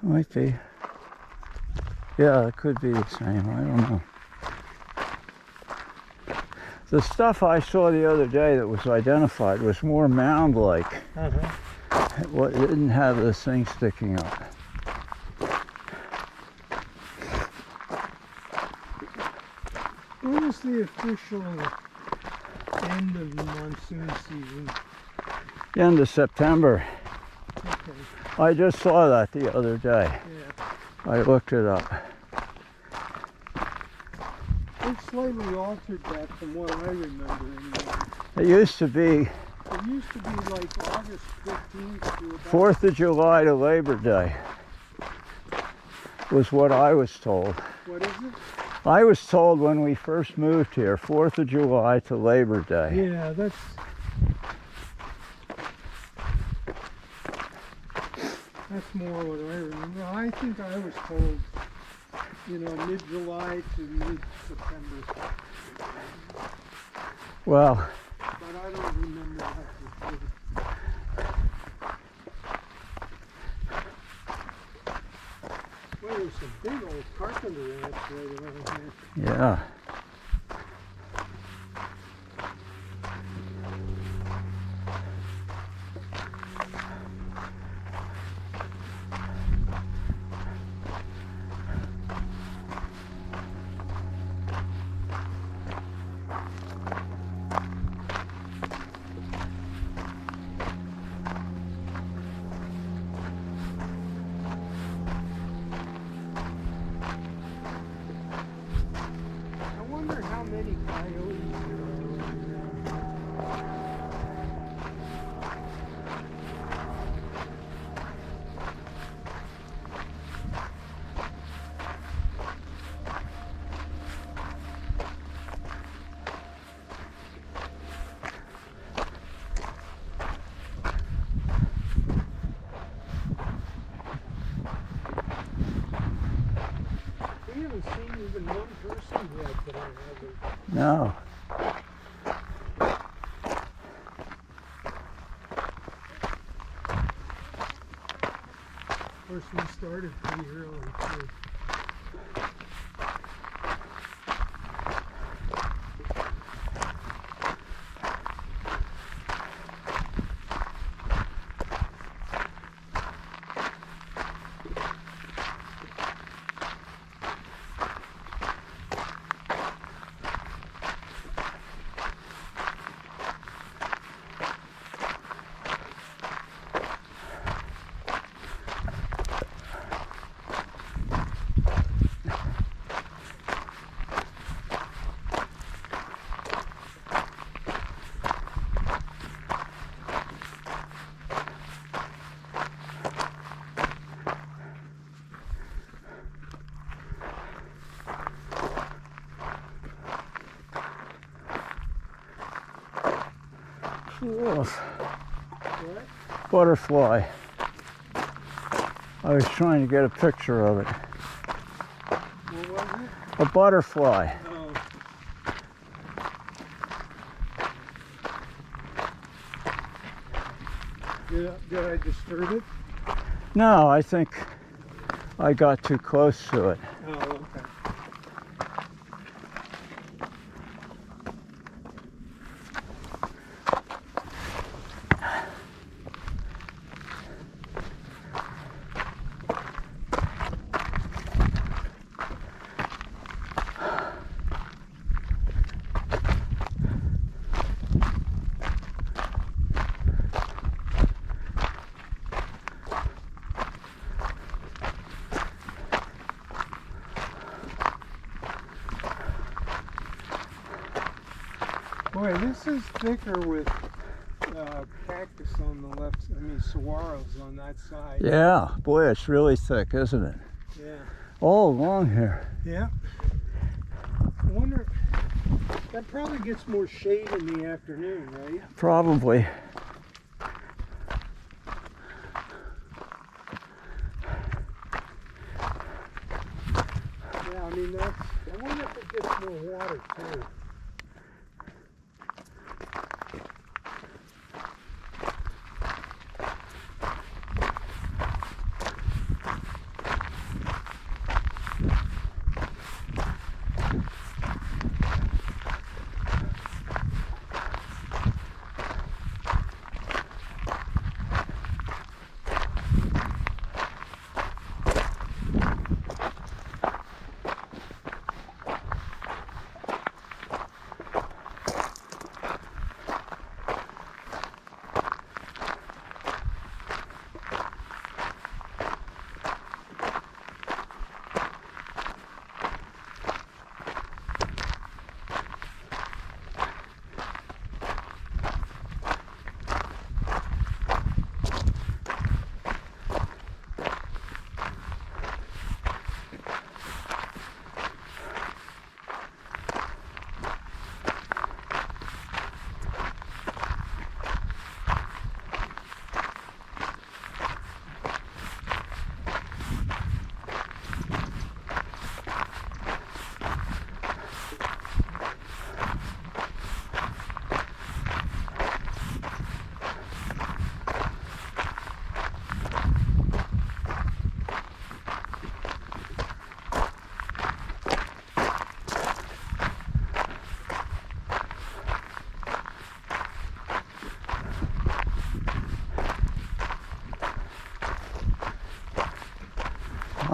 Might be. Yeah, it could be the same. I don't know. The stuff I saw the other day that was identified was more mound-like. It didn't have this thing sticking up. the official end of the monsoon season? End of September. Okay. I just saw that the other day. Yeah. I looked it up. They've slightly altered that from what I remember anyway. It used to be It used to be like August 15th to about 4th of July to Labor Day, was what I was told. what is it? I was told when we first moved here, 4th of July to Labor Day. Yeah, that's more what I remember. I think I was told, mid-July to mid-September. Well, But I don't remember that for sure. Well, there's some big old carpenter ants right around here. yeah. I wonder how many coyotes there are around here. We haven't seen even one person yet today, have we? No. Of course, we started pretty early too. Ugh. What? Butterfly. I was trying to get a picture of it. What was it? A butterfly. Oh. Did I disturb it? No, I think I got too close to it. Oh, okay. Boy, this is thicker with cactus on the left, saguaros on that side. Yeah, boy, it's really thick, isn't it? Yeah. All along here. Yeah. I wonder, that probably gets more shade in the afternoon, right? Probably. Yeah, I wonder if it gets more water too.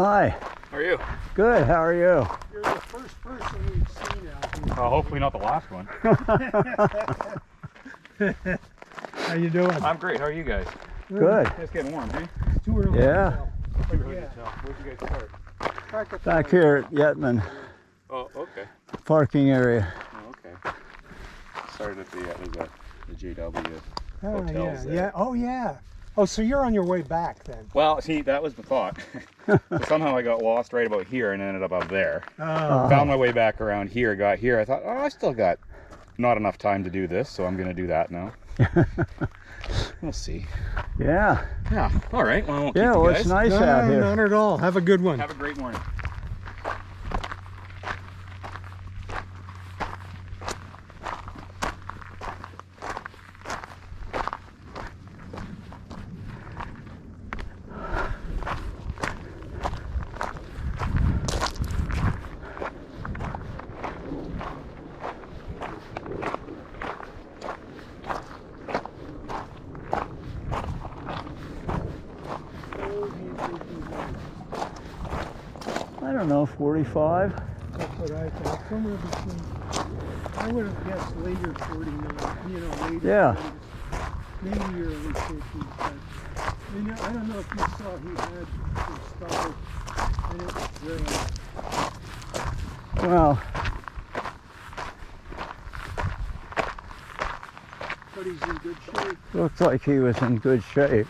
Hi. How are you? Good. How are you? You're the first person we've seen out here. Hopefully not the last one. How you doing? I'm great. How are you guys? Good. It's getting warm, hey? It's too early Yeah. to tell. Pretty hard Yeah. to tell. Where'd you guys start? Back here at Yetman Oh, okay. parking area. Oh, okay. Started at the JW Oh, hotels yeah, there. yeah. Oh, yeah. Oh, so you're on your way back then? Well, see, that was the thought. So somehow I got lost right about here and ended up there. Oh, Found my way back around here, got here. I thought, oh, I still got not enough time to do this, so I'm going to do that now. We'll see. Yeah. Yeah. All right. Well, I won't keep Yeah, you well, guys. it's nice no, out here. not at all. Have a good one. Have a great morning. I don't know, 45? That's what I thought. Somewhere between, I would have guessed later 49, you know, later. Yeah. 40s, maybe early 50s. But, you know, I don't know if you saw he had some stubble, and it was, Well, but he's in good shape. looks like he was in good shape.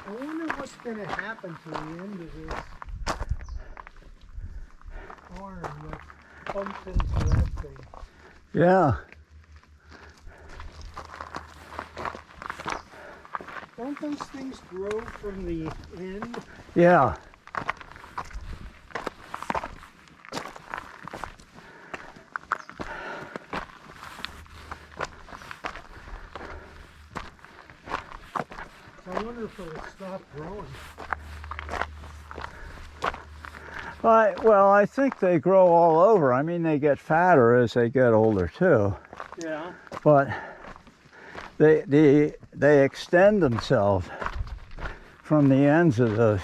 I wonder what's going to happen to the end of this arm that bumped into that thing. Yeah. Don't those things grow from the end? Yeah. I wonder if it'll stop growing. Well, I think they grow all over. I mean, they get fatter as they get older too. Yeah. But they extend themselves from the ends of those.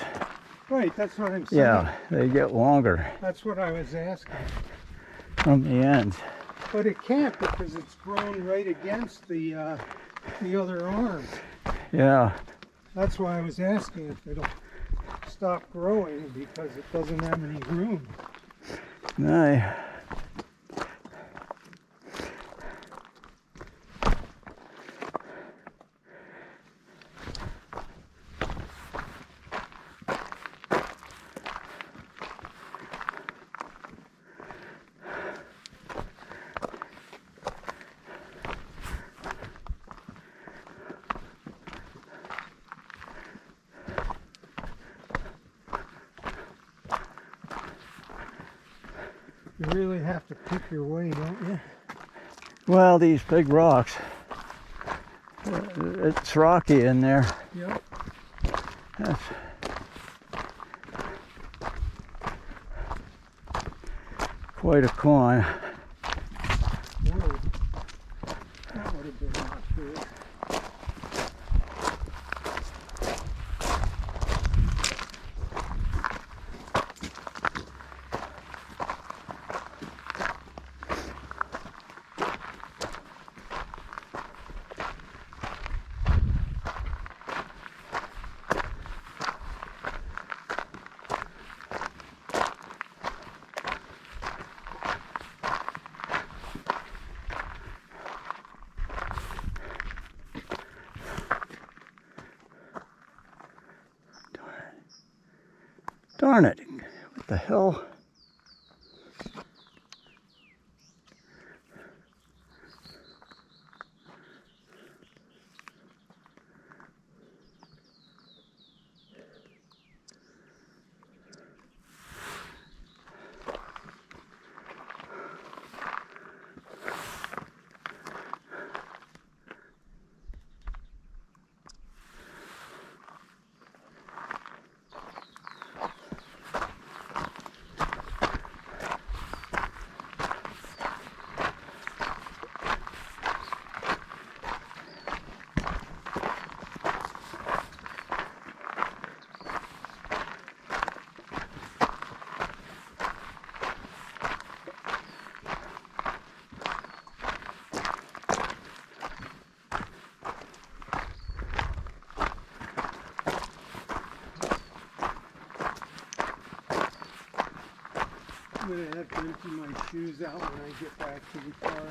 Right, that's what I'm saying. Yeah, they get longer That's what I was asking. from the ends. But it can't because it's grown right against the other arm. Yeah, That's why I was asking if it'll stop growing because it doesn't have any room. no. You really have to pick your way, don't you? Well, these big rocks, it's rocky in there. Yep. That's quite a climb. Whoa. That would have been not good. Darn it, what the hell? I'm going to have to empty my shoes out when I get back to the car.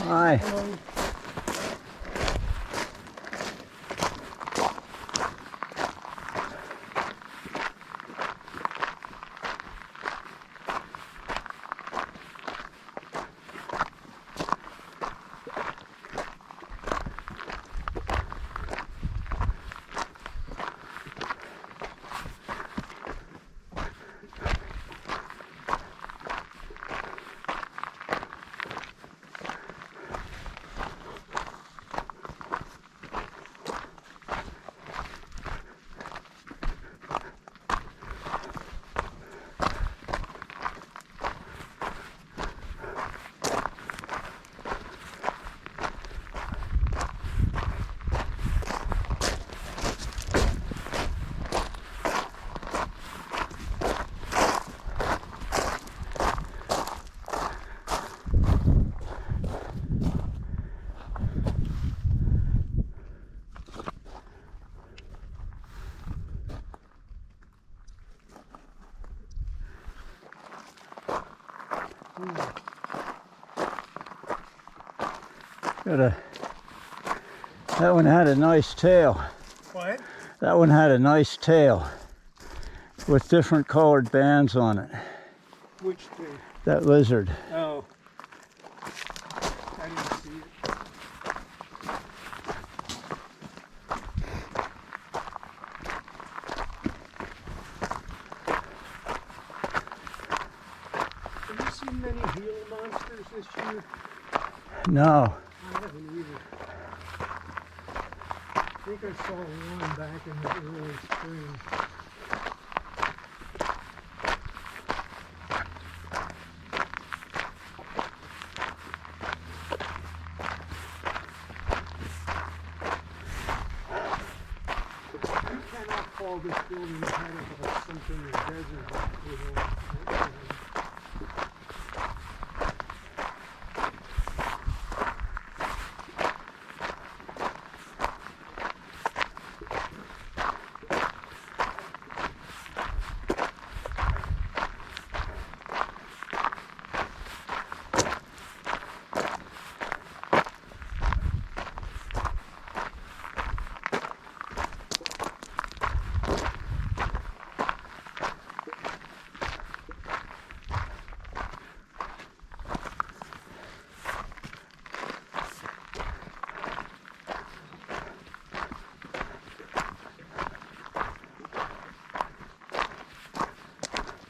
Hi. Hello. That one had a nice tail. What? That one had a nice tail with different colored bands on it. Which thing? That lizard. Oh. I didn't see it. Have you seen many Gila monsters this year? No. I haven't either. I think I saw one back in the early spring. You cannot call this building kind of something in the desert. You know.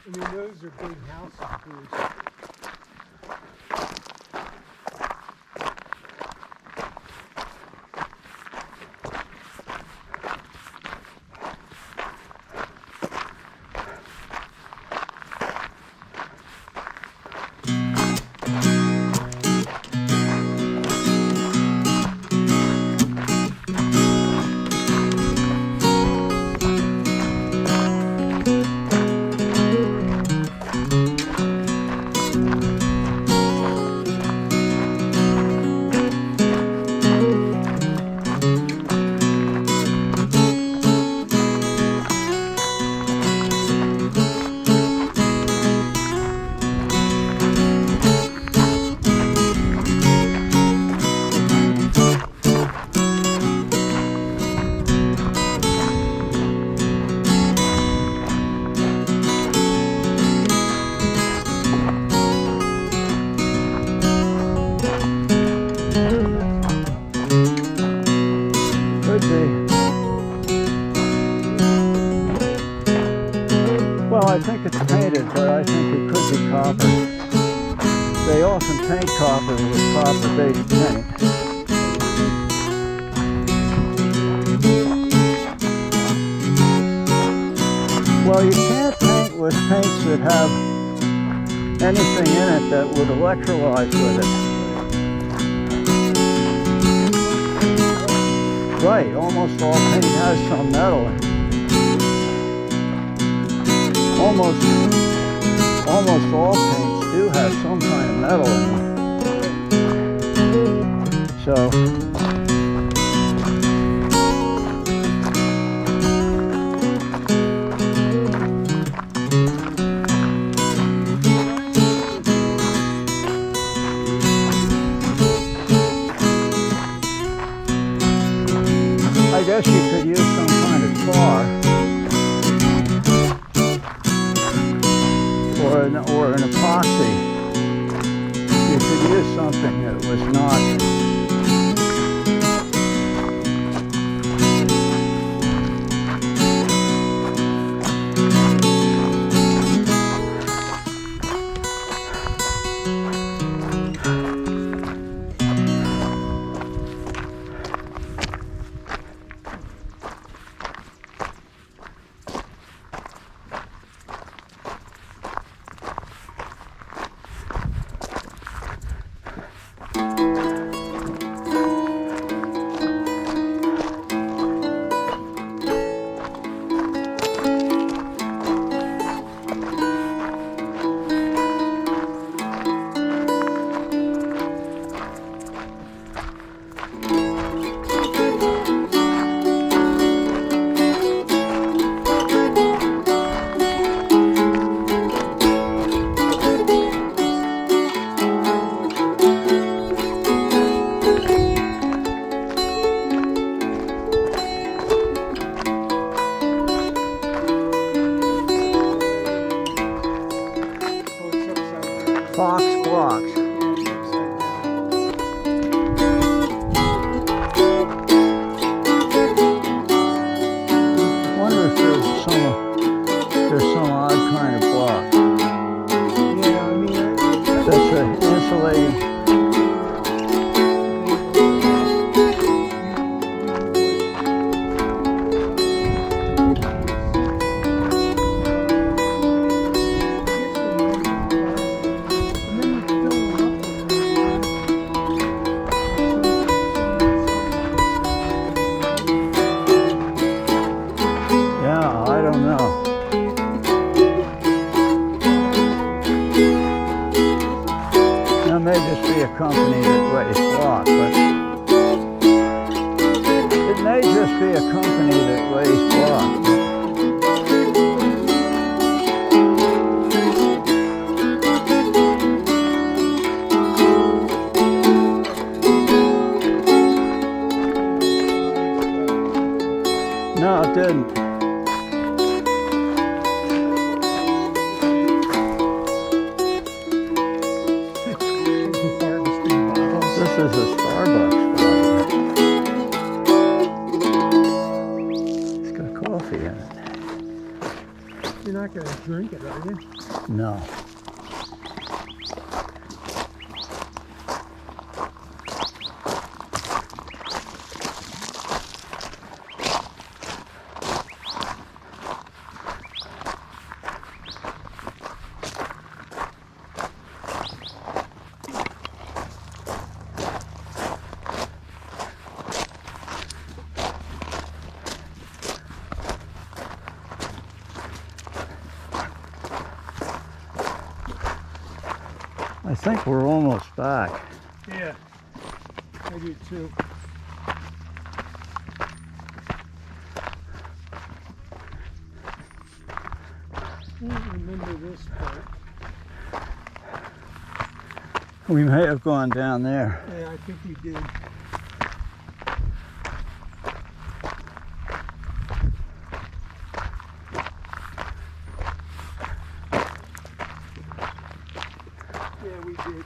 I mean, those are big houses, Bruce. Could be. Well, I think it's painted, but I think it could be copper. They often paint copper with copper-based paint. Well, you can't paint with paints that have anything in it that would electrolyze with it. Right, almost all paint has some metal in it. Almost all paints do have some kind of metal in them. So I guess you could use some kind of tar or an epoxy. You could use something that was not lays block, but it may just be a company that lays block. No, it didn't. This is a Starbucks flag. It's got coffee in it. You're not going to drink it, are you? No. I think we're almost back. Yeah, I do too. I don't remember this part. We may have gone down there. Yeah, I think we did. Yeah, we did.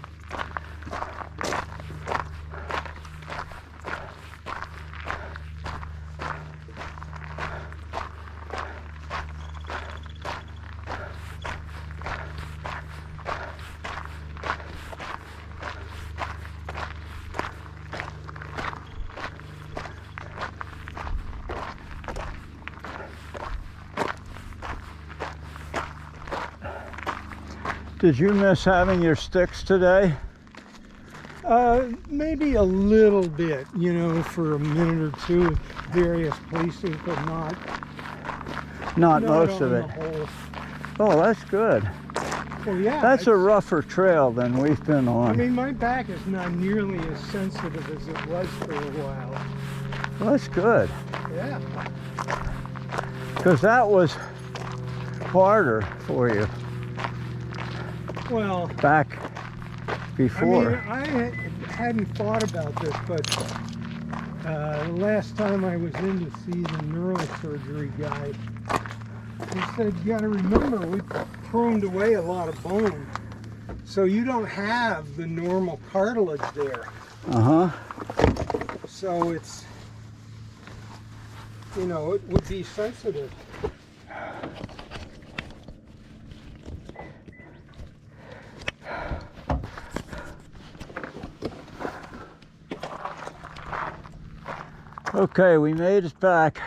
Did you miss having your sticks today? Maybe a little bit, you know, for a minute or two at various places, but Not most of on it. the whole. Oh, that's good. Well, yeah. That's a it's- rougher trail than we've been I on. mean, my back is not nearly as sensitive as it was for a while. Well, that's good, Yeah. because that was harder for you Well, back before. I mean, I hadn't thought about this, but the last time I was in to see the neurosurgery guy, he said, you got to remember, we pruned away a lot of bone. So you don't have the normal cartilage there. Uh-huh. So it's, you know, it would be sensitive. Okay, we made it back.